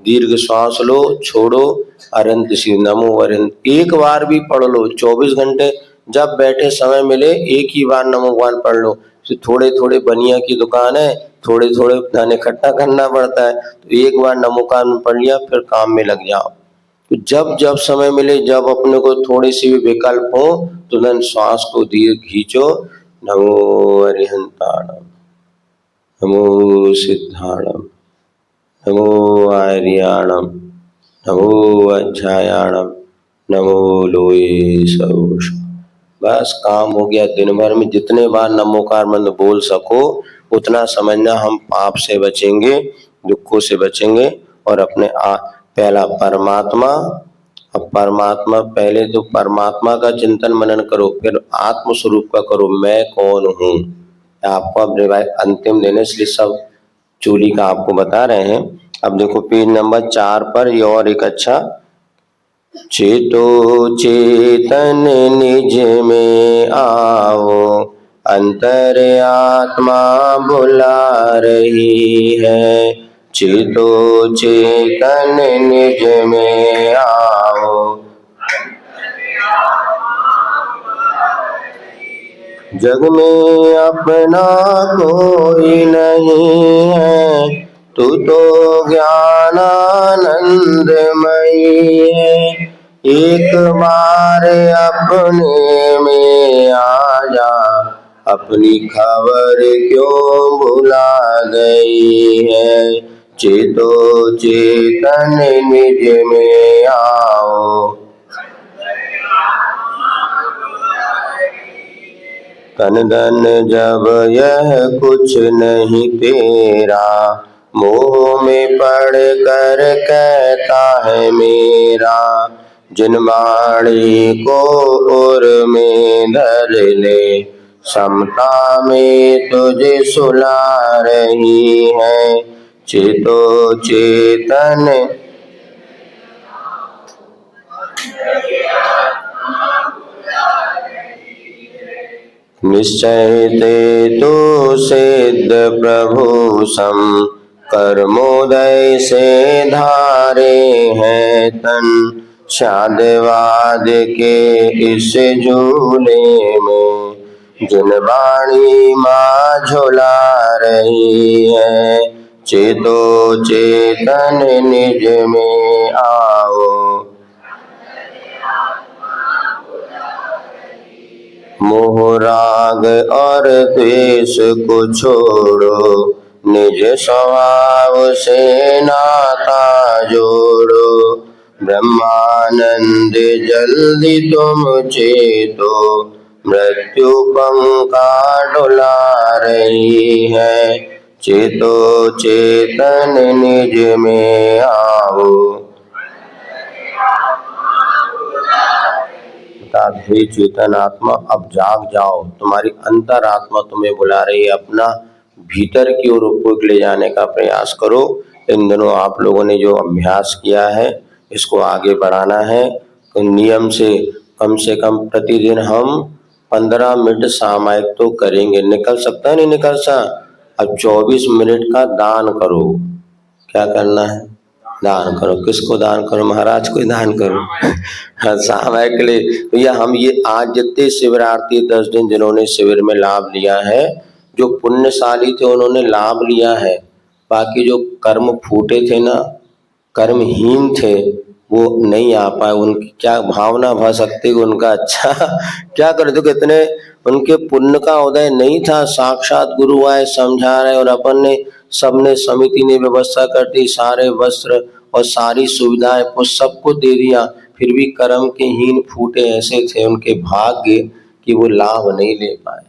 Speaker 1: दीर्घ श्वास लो, छोड़ो, अरंत शिव नमो अरंत। एक बार भी पढ़ लो, 24 घंटे जब बैठे समय मिले एक ही बार नमो भगवान पढ़ लो। थोड़े थोड़े बनिया की दुकान है, थोड़े थोड़े धन इकट्ठा करना पड़ता है, तो एक बार नमो कान में पढ़ लिया, फिर काम में लग जाओ। तो जब जब समय मिले, जब अपने को थोड़ी सी भी विकल्प हो, तुरंत श्वास को दीर्घ खींचो, नमो अरिहंताणम, नमो सिद्धाणम, नमो आर्याणम, नमो अध्यायाणम, नमो लोये सौष। बस काम हो गया। दिन भर में जितने बार नमोकार मंत्र बोल सको उतना समझना हम पाप से बचेंगे, दुखों से बचेंगे। और अपने पहला परमात्मा, अब परमात्मा, पहले तो परमात्मा का चिंतन मनन करो, फिर आत्म स्वरूप का करो, मैं कौन हूँ। आपको अब अंतिम दिन, इसलिए सब चोरी का आपको बता रहे हैं। अब देखो पेज नंबर 4 पर ये और एक अच्छा, चेतो चेतन निज में आओ, अंतर आत्मा बुला रही है। चेतो चेतन निज में आओ, जग में अपना कोई नहीं है, तू तो ज्ञानानंदमयी है। एक बार अपने में आ जा, अपनी खबर क्यों भुला गई है। चेतो चेतन निज में आओ, तन धन जब यह कुछ नहीं तेरा, मोह में पड़ कर कहता है मेरा। जिन बाणी को उर में धर ले, समता में तुझे सुला रही है। चेतो चेतन निश्चय ते तो सिद्ध प्रभु सम, कर्मोदय से धारे हैं तन। शादवाद के इस झूले में, जिन बाणी माँ झुला रही है। चेतो चेतन निज में आओ, मोह राग और द्वेष को छोड़ो, निज स्वभाव से नाता जोड़ो। ब्रह्मानंद जल्दी तुम चेतो, मृत्यु पंखा डुला रही है। चेतो चेतन निज में आओ, हे चेतन आत्मा अब जाग जाओ, तुम्हारी अंतर आत्मा तुम्हें बुला रही है। अपना भीतर की ओर उपयोग ले जाने का प्रयास करो। इन दिनों आप लोगों ने जो अभ्यास किया है इसको आगे बढ़ाना है। तो नियम से कम प्रतिदिन हम 15 मिनट सामायिक तो करेंगे। निकल सकता है नहीं निकल सा? अब 24 मिनट का दान करो। क्या करना है? दान करो। किसको दान करो? महाराज को दान करो। हाँ, सामायिक के लिए भैया हम ये आज जितने शिविरार्थी 10 दिन जिन्होंने शिविर में लाभ लिया है, जो पुण्यशाली थे उन्होंने लाभ लिया है। बाकी जो कर्म फूटे थे ना, कर्महीन थे, वो नहीं आ पाए। उनकी क्या भावना भर सकती उनका अच्छा क्या करे, तो कितने उनके पुण्य का उदय नहीं था। साक्षात गुरु आए समझा रहे और अपन ने सबने समिति ने व्यवस्था कर दी, सारे वस्त्र और सारी सुविधाएं वो सबको दे दिया, फिर भी कर्म के हीन फूटे ऐसे थे उनके भाग्य कि वो लाभ नहीं ले पाए।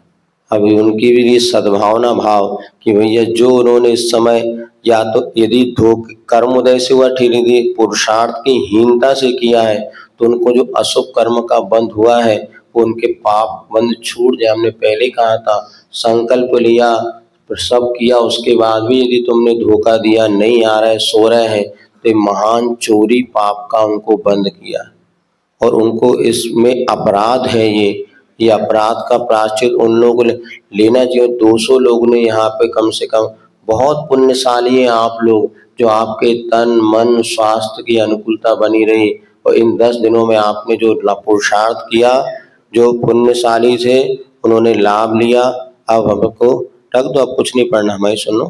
Speaker 1: अभी उनकी भी ये सद्भावना भाव कि भैया जो उन्होंने इस समय या तो यदि धोख कर्म उदय से हुआ ठीक, यदि पुरुषार्थ की हीनता से किया है तो उनको जो अशुभ कर्म का बंध हुआ है वो उनके पाप बंध छूट जाए। हमने पहले कहा था संकल्प लिया सब किया उसके बाद भी यदि तुमने धोखा दिया, नहीं आ रहा है, सो रहे हैं, तो ये महान चोरी पाप का उनको बंद किया और उनको इसमें अपराध है। ये अपराध का प्रायश्चित उन लोगों को लेना चाहिए। 200 लोग ने यहाँ पे कम से कम, बहुत पुण्यशाली हैं आप लोग जो आपके तन मन स्वास्थ्य की अनुकूलता बनी रही और इन 10 दिनों में आपने जो पुरुषार्थ किया, जो पुण्यशाली थे उन्होंने लाभ लिया। अब हमको रख दो, अब कुछ नहीं पढ़ना, हमें सुनो।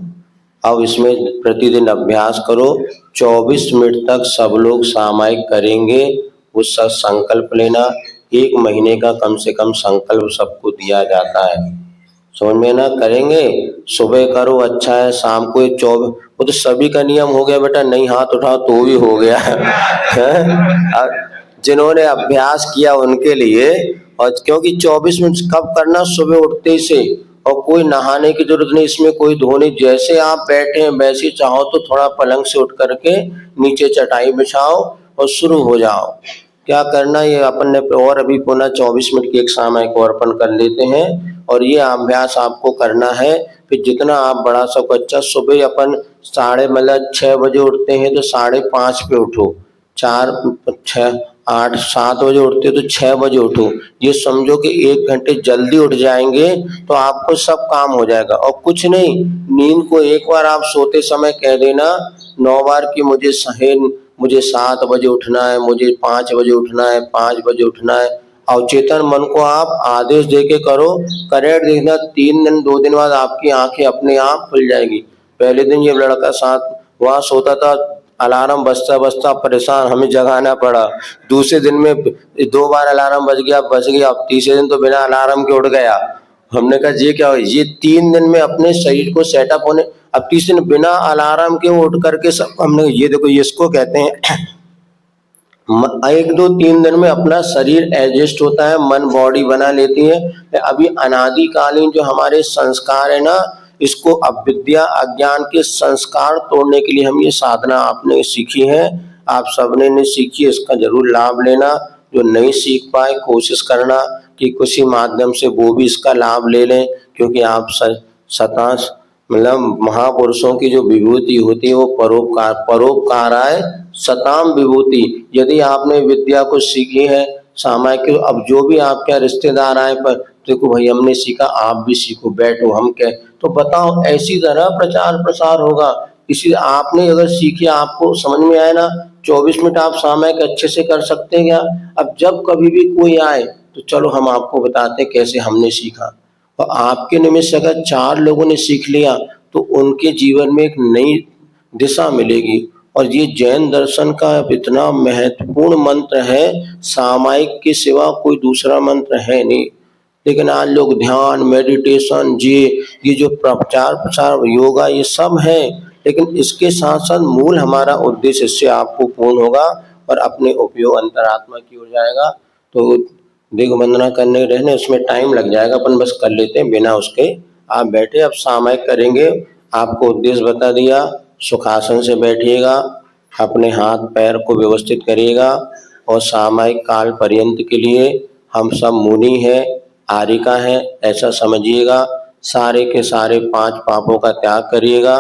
Speaker 1: अब इसमें प्रतिदिन अभ्यास करो, 24 मिनट तक सब लोग सामायिक करेंगे। उसका संकल्प लेना, 1 महीने का कम से कम संकल्प सबको दिया जाता है, समझ में ना। करेंगे, सुबह करो अच्छा है, शाम को 24, वो तो सभी का नियम हो गया बेटा, नहीं हाथ उठाओ तो भी हो गया है? जिन्होंने अभ्यास किया उनके लिए। और क्योंकि 24 मिनट कब करना, सुबह उठते से, और कोई नहाने की जरूरत नहीं, इसमें कोई धोने, जैसे आप बैठे हैं वैसे चाहो तो थोड़ा पलंग से उठ करके नीचे चटाई बिछाओ और शुरू हो जाओ। क्या करना ये अपन ने, और अभी पुनः 24 मिनट की एक सामयिक को अर्पण कर लेते हैं और ये अभ्यास आपको करना है। फिर जितना आप बढ़ा सको, अच्छा सुबह अपन 6:30 बजे उठते हैं तो 5:30 पे उठो, 4 6 8 7 बजे उठते तो 6 बजे उठो। ये समझो कि 1 घंटे जल्दी उठ जाएंगे तो आपको सब काम हो जाएगा। और कुछ नहीं, नींद को एक बार आप सोते समय कह देना 9 बार कि मुझे 7 बजे उठना है, मुझे 5 बजे उठना है, 5 बजे उठना है। अवचेतन मन को आप आदेश देके करो, करेक्ट देखना 3 दिन 2 दिन बाद आपकी आंखें अपने आप खुल जाएगी। पहले दिन ये लड़का साथ वहां सोता था, अलार्म बजता बजता परेशान, हमें जगाना पड़ा। दूसरे दिन में 2 बार अलार्म बज गया, अब तीसरे दिन तो बिना अलार्म के उठ गया। हमने कहा ये क्या हो, ये 3 दिन में अपने शरीर को सेटअप होने, अब तीसरे दिन बिना अलार्म के उठ करके सब, हमने ये देखो ये इसको कहते हैं 1 2 3 दिन में अपना शरीर एडजस्ट होता है, मन बॉडी बना लेती है। अभी अनादिकालीन जो हमारे संस्कार है ना, इसको अविद्या अज्ञान के संस्कार तोड़ने के लिए हम ये साधना आपने सीखी है, आप सबने ने सीखी है, इसका जरूर लाभ लेना। जो नहीं सीख पाए कोशिश करना कि किसी माध्यम से वो भी इसका लाभ ले लें, क्योंकि आप सताश मतलब महापुरुषों की जो विभूति होती है वो परोपकाराय सताम विभूति। यदि आपने विद्या को सीखी है सामायिक, अब जो भी आपके रिश्तेदार आए पर देखो भाई हमने सीखा, आप भी सीखो, बैठो, हम कह तो बताओ, ऐसी तरह प्रचार प्रसार होगा। इसी आपने अगर सीखी, आपको समझ में आए ना, 24 मिनट आप सामायिक अच्छे से कर सकते हैं क्या। अब जब कभी भी कोई आए तो चलो हम आपको बताते हैं कैसे हमने सीखा। और आपके निमित्त से अगर 4 लोगों ने सीख लिया तो उनके जीवन में एक नई दिशा मिलेगी। और ये जैन दर्शन का इतना महत्वपूर्ण मंत्र है, सामायिक के सिवा कोई दूसरा मंत्र है नहीं। लेकिन आज लोग ध्यान मेडिटेशन ये जो प्रचार प्रसार योगा ये सब है, लेकिन इसके साथ साथ मूल हमारा उद्देश्य इससे आपको पूर्ण होगा और अपने उपयोग अंतरात्मा की ओर जाएगा। तो देखो वंदना करने रहने उसमें टाइम लग जाएगा, अपन बस कर लेते हैं बिना उसके। आप बैठे, अब सामायिक करेंगे, आपको उद्देश्य बता दिया। सुखासन से बैठिएगा, अपने हाथ पैर को व्यवस्थित करिएगा और सामायिक काल पर्यंत के लिए हम सब मुनि हैं, आरिका हैं, ऐसा समझिएगा। सारे के सारे 5 पापों का त्याग करिएगा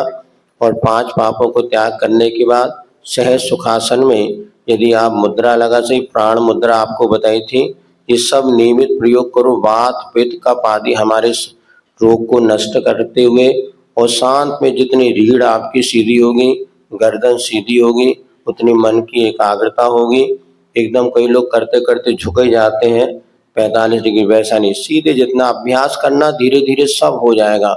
Speaker 1: और 5 पापों को त्याग करने के बाद सहज सुखासन में यदि आप मुद्रा लगा सही, प्राण मुद्रा आपको बताई थी, ये सब नियमित प्रयोग करो। वात पित्त कफ आदि हमारे रोग को नष्ट करते हुए, और शांत में जितनी रीढ़ आपकी सीधी होगी, गर्दन सीधी होगी, उतनी मन की एकाग्रता होगी। एकदम कई लोग करते करते झुक ही जाते हैं 45 डिग्री, वैसा नहीं, सीधे जितना अभ्यास करना धीरे धीरे सब हो जाएगा।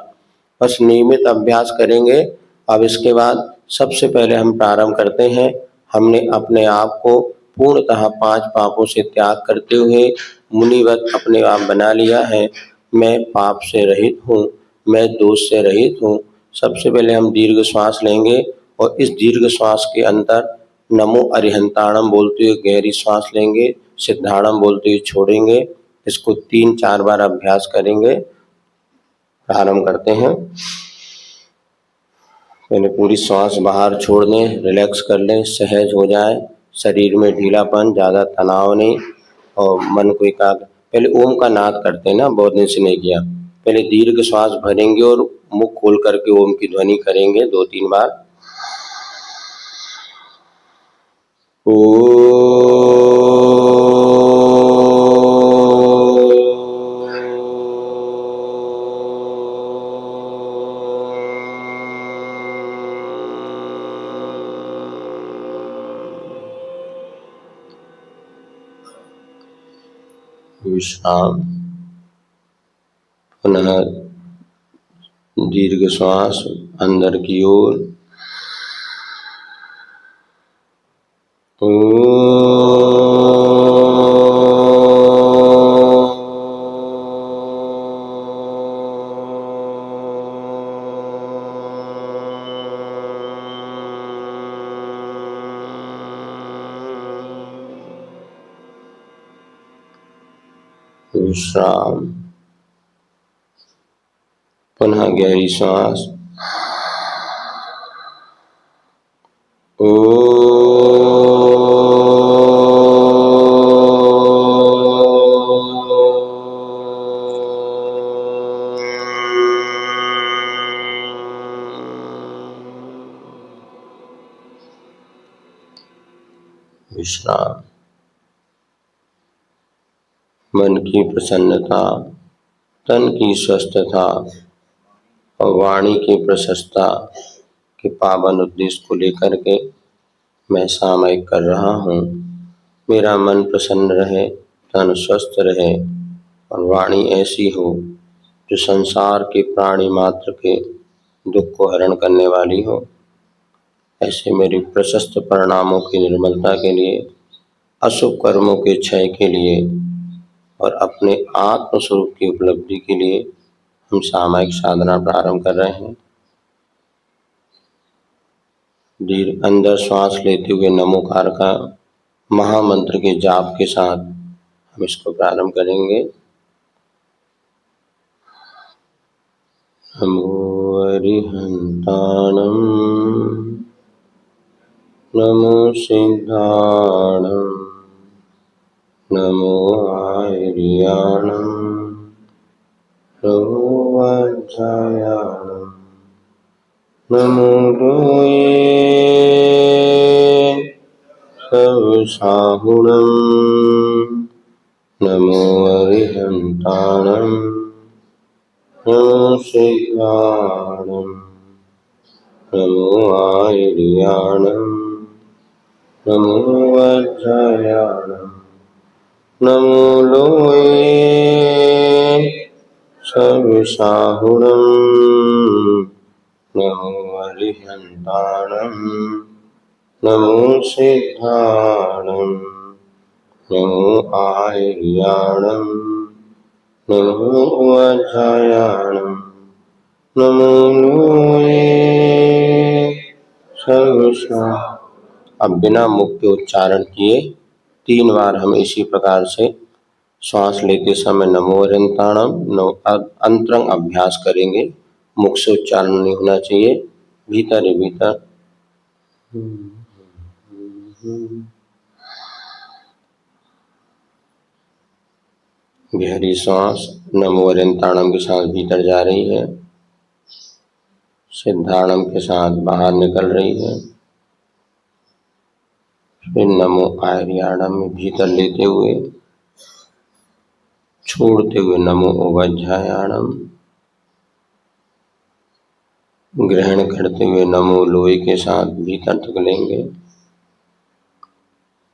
Speaker 1: बस नियमित अभ्यास करेंगे। अब इसके बाद सबसे पहले हम प्रारंभ करते हैं। हमने अपने आप को पूर्णतः 5 पापों से त्याग करते हुए मुनिवत अपने आप बना लिया है। मैं पाप से रहित हूँ, मैं दोष से रहित हूँ। सबसे पहले हम दीर्घ श्वास लेंगे और इस दीर्घ श्वास के अंदर नमो अरिहंताणम बोलते हुए गहरी श्वास लेंगे, सिद्धाणम बोलते हुए छोड़ेंगे। इसको 3-4 बार अभ्यास करेंगे। प्रारंभ करते हैं। पहले पूरी श्वास बाहर छोड़ दें, रिलैक्स कर लें, सहज हो जाए, शरीर में ढीलापन, ज़्यादा तनाव नहीं और मन को एकाग्र। पहले ओम का नाद करते हैं ना, बहुत दिन से नहीं किया। पहले दीर्घ श्वास भरेंगे और मुख खोल करके ओम की ध्वनि करेंगे 2-3 बार। विश्राम। पुनः दीर्घ श्वास अंदर की ओर। विश्राम। पुनः गहरी श्वास। विश्राम। मन की प्रसन्नता, तन की स्वस्थता और वाणी की प्रशस्ता के पावन उद्देश्य को लेकर के मैं सामयिक कर रहा हूँ। मेरा मन प्रसन्न रहे, तन स्वस्थ रहे और वाणी ऐसी हो जो संसार के प्राणी मात्र के दुख को हरण करने वाली हो। ऐसे मेरे प्रशस्त परिणामों की निर्मलता के लिए, अशुभ कर्मों के क्षय के लिए और अपने आत्म स्वरूप की उपलब्धि के लिए हम सामयिक साधना प्रारंभ कर रहे हैं। दीर्घ अंदर श्वास लेते हुए नमोकार का महामंत्र के जाप के साथ हम इसको प्रारंभ करेंगे। नमो अरिहंताणं, नमो सिद्धाणं, नमो आर्याणं, नमो वज्रायाणं, नमो लोये सर्वसाहुणं, नमो अरिहंताणं, नमो सिद्धाणं, नमो आर्याणं, नमो वज्रायाणं, नमो लोये सर्वसाहुणं, नमो अरिहंताणं, नमो सिद्धाणं, नमो आर्याणं, नमो वज्रायाणं, नमो लोये सर्वसाहुणं। अब बिना मुख के उच्चारण किए 3 बार हम इसी प्रकार से श्वास लेते समय नमो अरिहंताणं अंतरंग अभ्यास करेंगे। मुख से उच्चारण नहीं होना चाहिए, भीतर ही भीतर। गहरी श्वास नमो अरिहंताणं के साथ भीतर जा रही है, सिद्धाणं के साथ बाहर निकल रही है। फिर नमो आर्याणं में भीतर लेते हुए, छोड़ते हुए नमो वज्रायाणं, ग्रहण करते हुए नमो लोये के साथ भीतर तक लेंगे।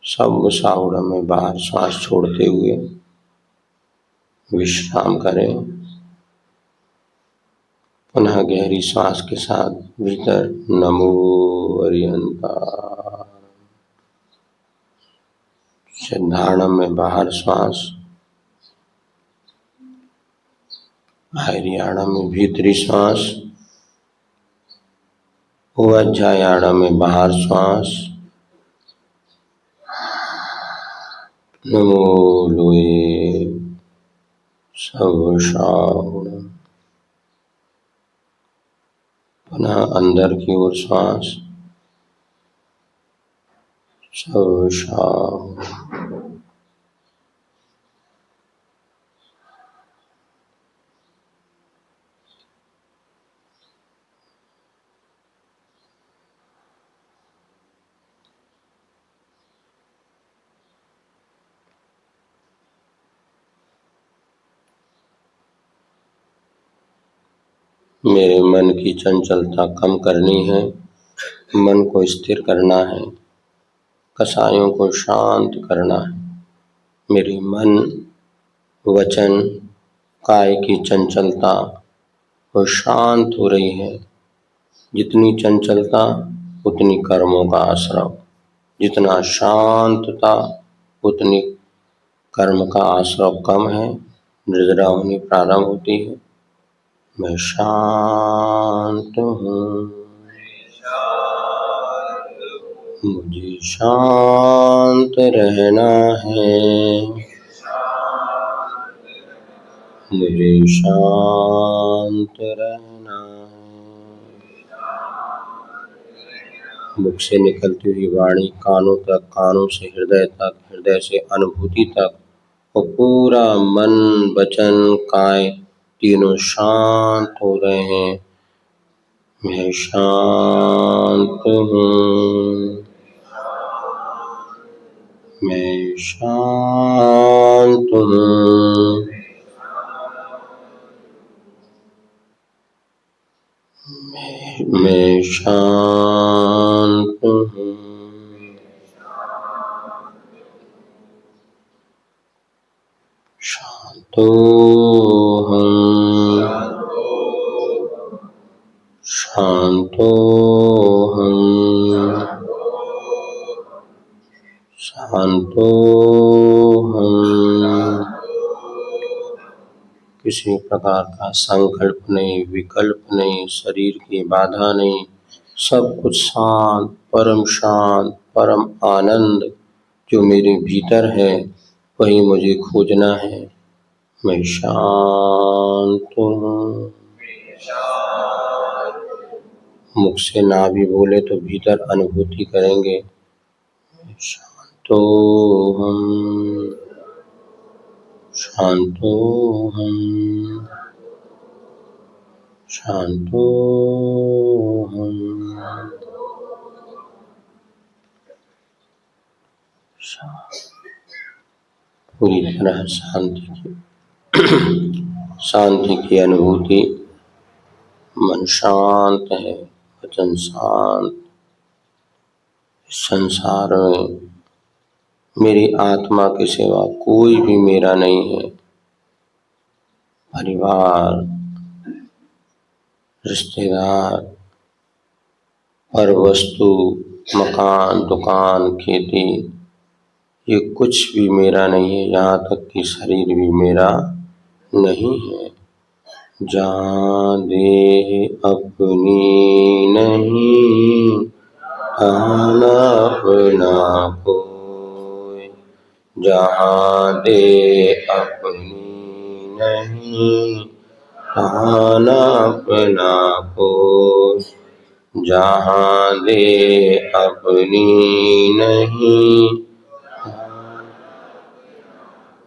Speaker 1: सब साहुणं में बाहर श्वास छोड़ते हुए विश्राम करें। पुनः गहरी श्वास के साथ भीतर नमो अरिहंताणं, सिद्धाणं में बाहर श्वास, आर्याणं में भीतरी श्वास, वज्रायाणं में बाहर श्वास, नमो लोये सर्वसाहुणं, पुनः अंदर की ओर श्वास। मेरे मन की चंचलता कम करनी है, मन को स्थिर करना है, कसायों को शांत करना है। मेरे मन, वचन, काय की चंचलता वो शांत हो रही है। जितनी चंचलता उतनी कर्मों का आश्रव, जितना शांतता उतनी कर्म का आश्रव कम है, निर्जरा होनी प्रारंभ होती है। मैं शांत हूँ, मुझे शांत रहना है, मुझे शांत रहना है। मुख से निकलती हुई वाणी कानों तक, कानों से हृदय तक, हृदय से अनुभूति तक, और पूरा मन, वचन, काय तीनों शांत हो रहे हैं। मैं शांत हूँ, मैं शांत हूँ, मैं शांत हूँ। शांतोहम्, शांतोहम्, शांतोहम्। किसी प्रकार का संकल्प नहीं, विकल्प नहीं, शरीर की बाधा नहीं, सब कुछ शांत, परम आनंद जो मेरे भीतर है वही मुझे खोजना है। मैं शांत हूँ। मुख से ना भी बोले तो भीतर अनुभूति करेंगे। शांतोहम्, शांतोहम्, शांतोहम्। पूरी तरह शांति की अनुभूति। मन शांत है, वचन शांत। संसार में मेरी आत्मा के सिवा कोई भी मेरा नहीं है। परिवार, रिश्तेदार, पर वस्तु, मकान, दुकान, खेती, ये कुछ भी मेरा नहीं है। यहाँ तक कि शरीर भी मेरा नहीं है। जहाँ देह अपनी नहीं, तहाँ न अपना कोई। जहाँ देह अपनी नहीं, तहाँ न अपना कोई। जहाँ देह अपनी नहीं।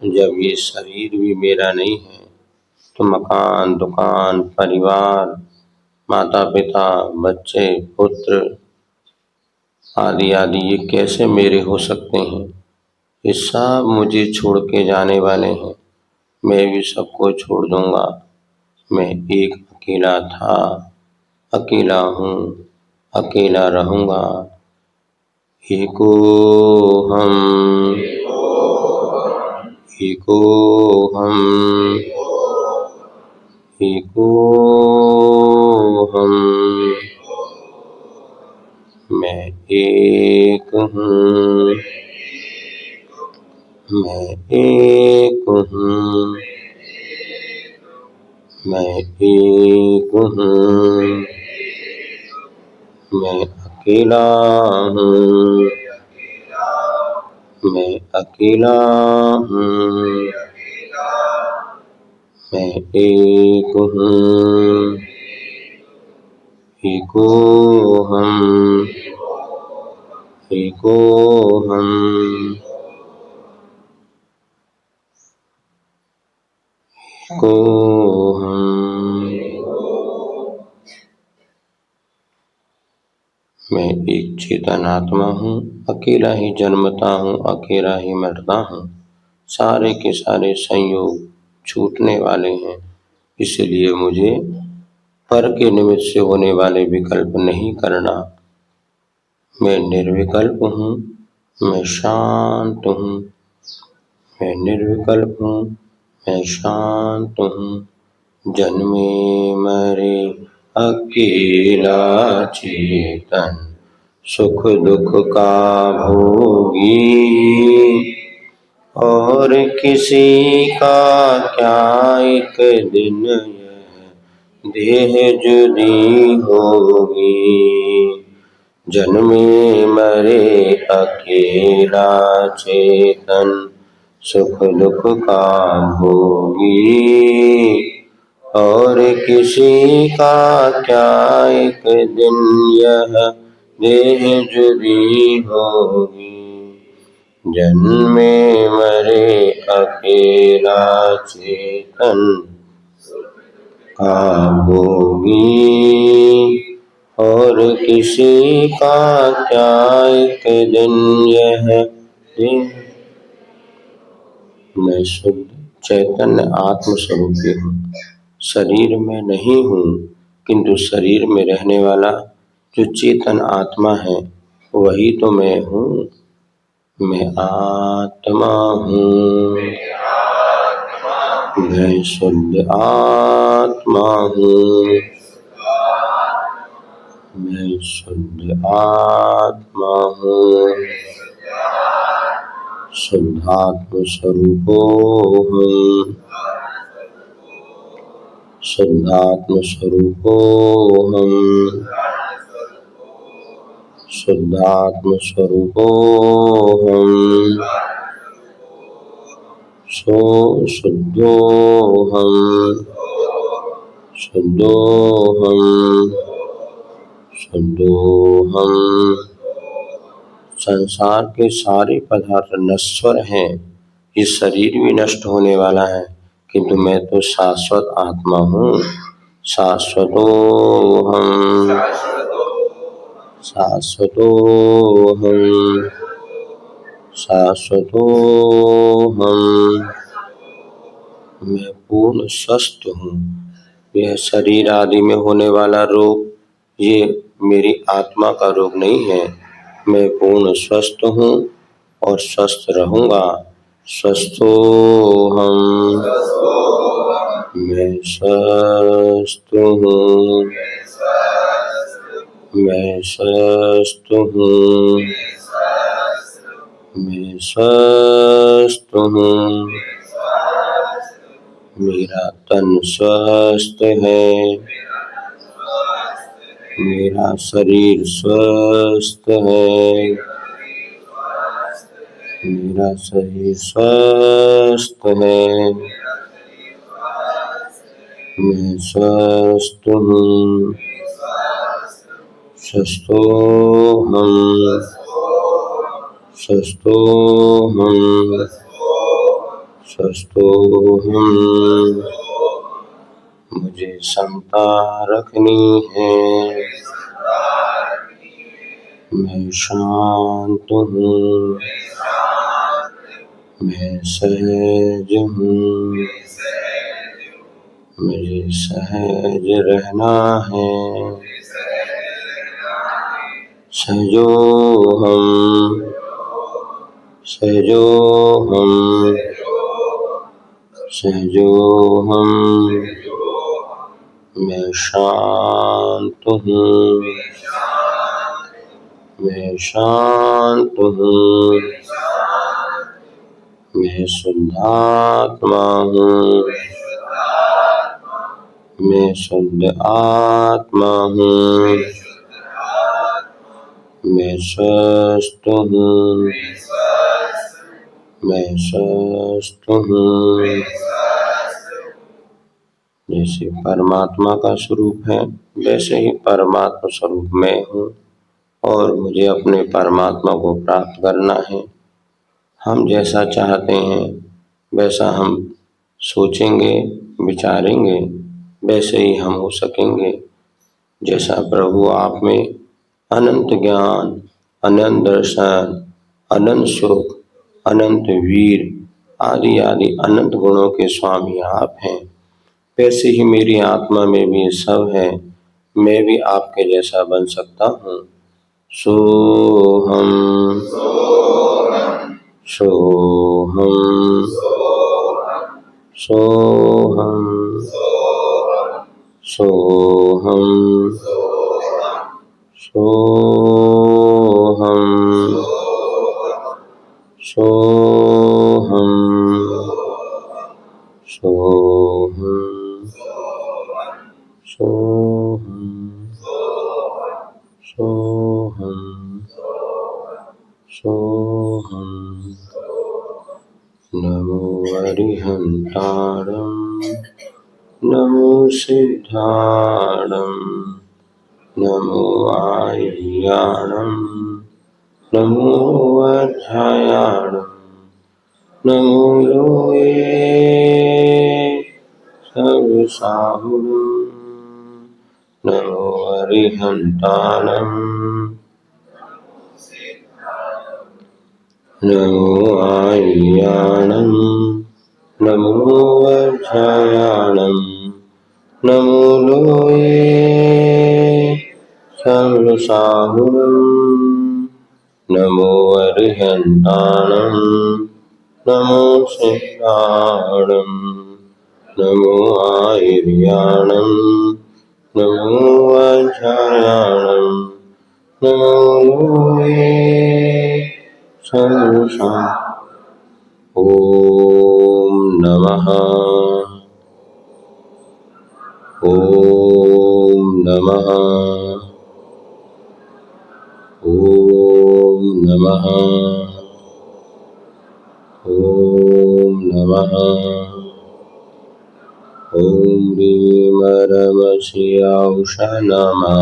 Speaker 1: जब ये शरीर भी मेरा नहीं है तो मकान, दुकान, परिवार, माता पिता, बच्चे, पुत्र आदि आदि ये कैसे मेरे हो सकते हैं? ये सब मुझे छोड़ के जाने वाले हैं। मैं भी सबको छोड़ दूंगा। मैं एक अकेला था, अकेला हूँ, अकेला रहूंगा। एको हम, एको हम, एको हम। मैं एक हूँ, मैं एक हूँ, मैं एक हूँ। मैं अकेला हूँ, मैं अकेला हूँ। मैं एक हूँ, एकोहम एकोहम एकोहम। मैं एक चेतन आत्मा हूँ, अकेला ही जन्मता हूँ, अकेला ही मरता हूँ। सारे के सारे संयोग छूटने वाले हैं, इसलिए मुझे पर के निमित्त से होने वाले विकल्प नहीं करना। मैं निर्विकल्प हूँ, मैं शांत हूँ, मैं निर्विकल्प हूँ, मैं शांत हूँ। जन्मे मरे अकेला चेतन, सुख दुख का भोगी, और किसी का क्या एक दिन यह देह जुदी होगी। जन्मे मरे अकेला चेतन, सुख दुख का भोगी, और किसी का क्या एक दिन यह देह जुदी होगी। जन्मे मरे अकेला चेतन का भोगी, और किसी का क्या एक दिन यह दिन। मैं शुद्ध चैतन्य आत्म स्वरूपी हूँ, शरीर में नहीं हूँ, किंतु शरीर में रहने वाला जो चेतन आत्मा है वही तो मैं हूँ। मैं आत्मा हूँ, मैं शुद्ध आत्मा हूँ, मैं शुद्ध आत्मा हूँ, शुद्धात्म स्वरूपोऽहम्, शुद्धात्म स्वरूपोऽहम्, शुद्धात्म स्वरूपोऽहम्, शुद्धोऽहम्, शुद्धोऽहम्, शुद्धोऽहम्। संसार के सारे पदार्थ नश्वर हैं, ये शरीर भी नष्ट होने वाला है, किंतु मैं तो शाश्वत आत्मा हूँ। शाश्वतोऽहम्, शाश्वतोऽहम्, शाश्वतोऽहम्। मैं पूर्ण स्वस्थ हूँ। यह शरीर आदि में होने वाला रोग ये मेरी आत्मा का रोग नहीं है। मैं पूर्ण स्वस्थ हूँ और स्वस्थ रहूँगा। स्वस्थोऽहम्, मैं स्वस्थ हूँ, मैं स्वस्थ हूँ, मैं स्वस्थ हूँ। मेरा तन स्वस्थ है, मेरा शरीर स्वस्थ है, मेरा शरीर स्वस्थ है, मैं स्वस्थ हूँ। स्वस्थोऽहम्, स्वस्थोऽहम्, स्वस्थोऽहम्। मुझे समता रखनी है। मैं शांत हूँ, मैं सहज हूँ, मुझे सहज रहना है। सहजोऽहम्, सहजोऽहम्, सहजोऽहम्। मैं शांत हूँ, मैं शांत हूँ, मैं शुद्धात्मा हूँ, मैं शुद्ध आत्मा हूँ, मैं स्वस्थ हूँ, मैं स्वस्थ हूँ। जैसे परमात्मा का स्वरूप है वैसे ही परमात्मा स्वरूप मैं हूँ और मुझे अपने परमात्मा को प्राप्त करना है। हम जैसा चाहते हैं वैसा हम सोचेंगे विचारेंगे वैसे ही हम हो सकेंगे। जैसा प्रभु आप में अनंत ज्ञान, अनंत दर्शन, अनंत सुख, अनंत वीर आदि आदि अनंत गुणों के स्वामी आप हैं, वैसे ही मेरी आत्मा में भी सब है। मैं भी आपके जैसा बन सकता हूँ। सोहम सोहम सोहम सोहम सोहम सोहम सोहम सोहम सोहम सोहम। नमो अरिहंताणं नमो सिद्धाणं नमो आयर्याणं नमो अध्यायाणं नमो लोये सर्वसाहुणं नमो अरिहंताणं नमो आयर्याणं नमो अध्यायाणं नमो लोये सर्वसाहुणं नमो अरिहंताणं नमो सिद्धाणं नमो आयर्याणं नमो अध्यायाणं नमो लोये सर्वसाहुणं। ओम नमः ओम नमः ओम नमः ओम नमः। ओम ह्रीं रम शिवाय नमः।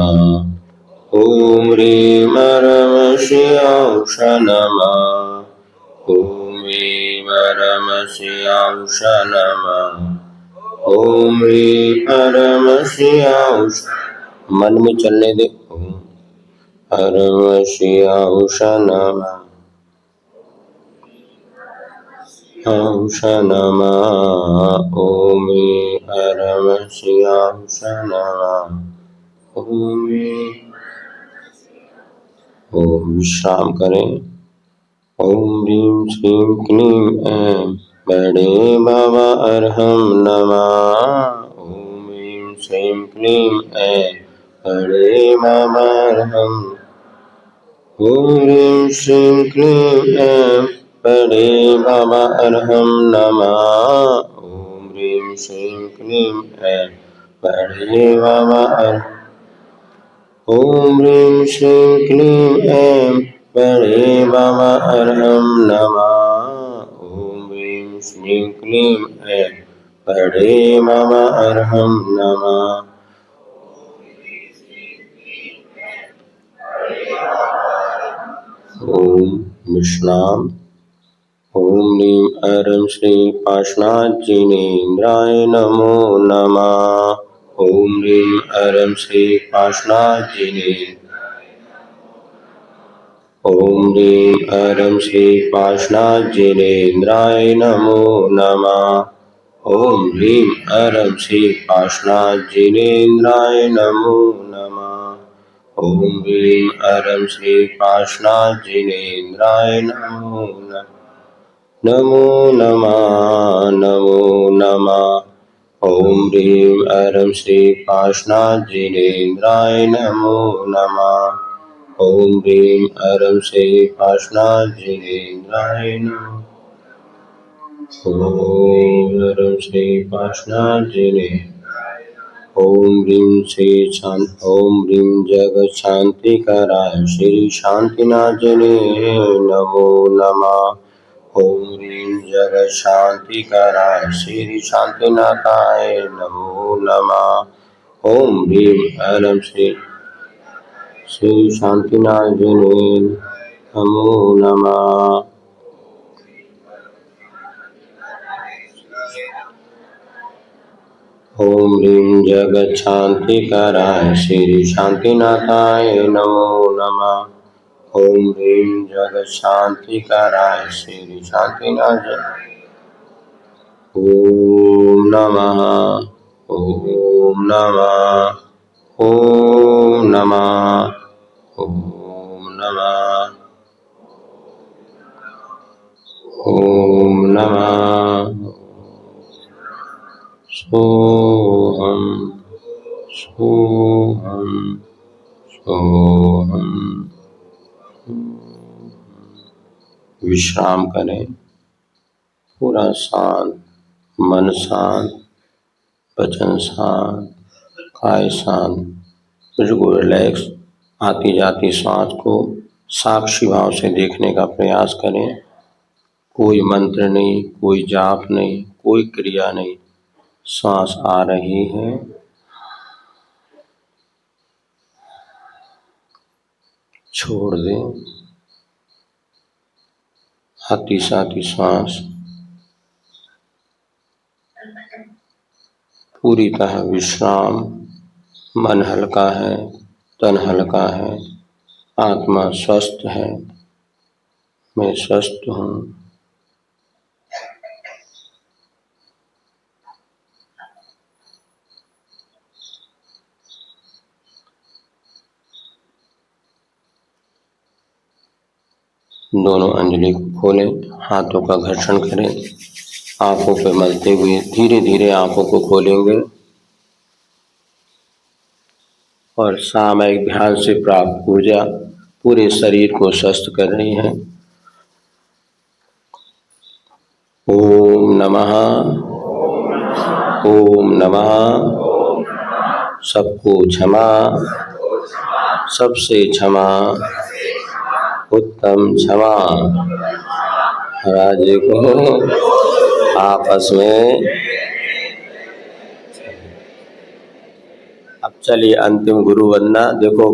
Speaker 1: ओम ह्रीं रम शिवाय नमः। ओम ह्रीं रम शिवाय नमः। ओम ह्रीं रम शिवाय मन में चलने दे। ओम रम शिवाय नमः औष नमः। ओम रम शिवाय नमः। ओम विश्राम करें। ओम ह्रीं श्रीं क्लीं ऐं बड़े बाबा अरहम नमः। ओम ह्रीं श्रीं क्लीं ऐं बड़े बाबा अरहम। ओम ह्रीं श्रीं क्लीं ऐं बड़े बाबा अरहम नमः। ओम ह्रीं श्रीं क्लीं ऐं बड़े बाबा अरहम। ओम ह्रीं श्रीं क्लीं ऐं बड़े बाबा अरहम नमः। ओम ह्रीं श्रीं क्लीं ऐं बड़े बाबा अरहम नमः। ओम विश्राम। ओम ह्रीं रम श्री पार्श्वनाथ जिनेन्द्राय नमो नमः। ओम ह्रीं रम श्री पार्श्वनाथ जिनेन्द्राय। ओम ह्रीं रम श्री पार्श्वनाथ जिनेन्द्राय नमो नमः। ओम ह्रीं रम श्री पार्श्वनाथ जिनेन्द्राय नमो नमः। ओम ह्रीं रम श्री पार्श्वनाथ जिनेन्द्राय नमो नमः। नमो नमः नमो नमः। ओम ह्रीं रम श्री पार्श्वनाथ जिनेन्द्राय नमो नमः। ओम ह्रीं रम श्री पार्श्वनाथ जिनेन्द्राय नमः। ओम रम श्री पार्श्वनाथ जिनेन्द्राय। ओम ह्रीं श्री शांति। ओम ह्रीं जगत शांति कराय श्री शांतिनाथ जिने नमो नमः। ओम ह्रीं जगत शांति कराय श्री शांतिनाथाय नमो नमः। ओम ह्रीं ऐं श्री शांतिनाथ जने नमो नमः। ओम ह्रीं जगत शांति कराय श्री शांतिनाथाय नमो नमः। ओम ह्रीं जगत शांति कराय श्री शांतिनाथ। ओम नमः ओम नमः ओम नमः ओम नमः ओम नमः। सोहम सोहम सोहम। विश्राम करें, पूरा शांत, मन शांत, वचन शांत, काय शांत, बिल्कुल रिलैक्स। आती जाती सांस को साक्षी भाव से देखने का प्रयास करें। कोई मंत्र नहीं, कोई जाप नहीं, कोई क्रिया नहीं, सांस आ रही है, छोड़ दें। आती साती सांस पूरी तरह विश्राम। मन हल्का है, तन हल्का है, आत्मा स्वस्थ है, मैं स्वस्थ हूँ। दोनों अंजलि को खोलें, हाथों का घर्षण करें, आंखों पे मलते हुए धीरे धीरे आंखों को खोलेंगे और सामयिक ध्यान से प्राप्त ऊर्जा पूरे शरीर को स्वस्थ कर रही है। ओम नमः ओम नमः। सबको क्षमा, सबसे क्षमा, उत्तम क्षमा। महाराज जी को आपस में। अब चलिए अंतिम गुरु वंदना। देखो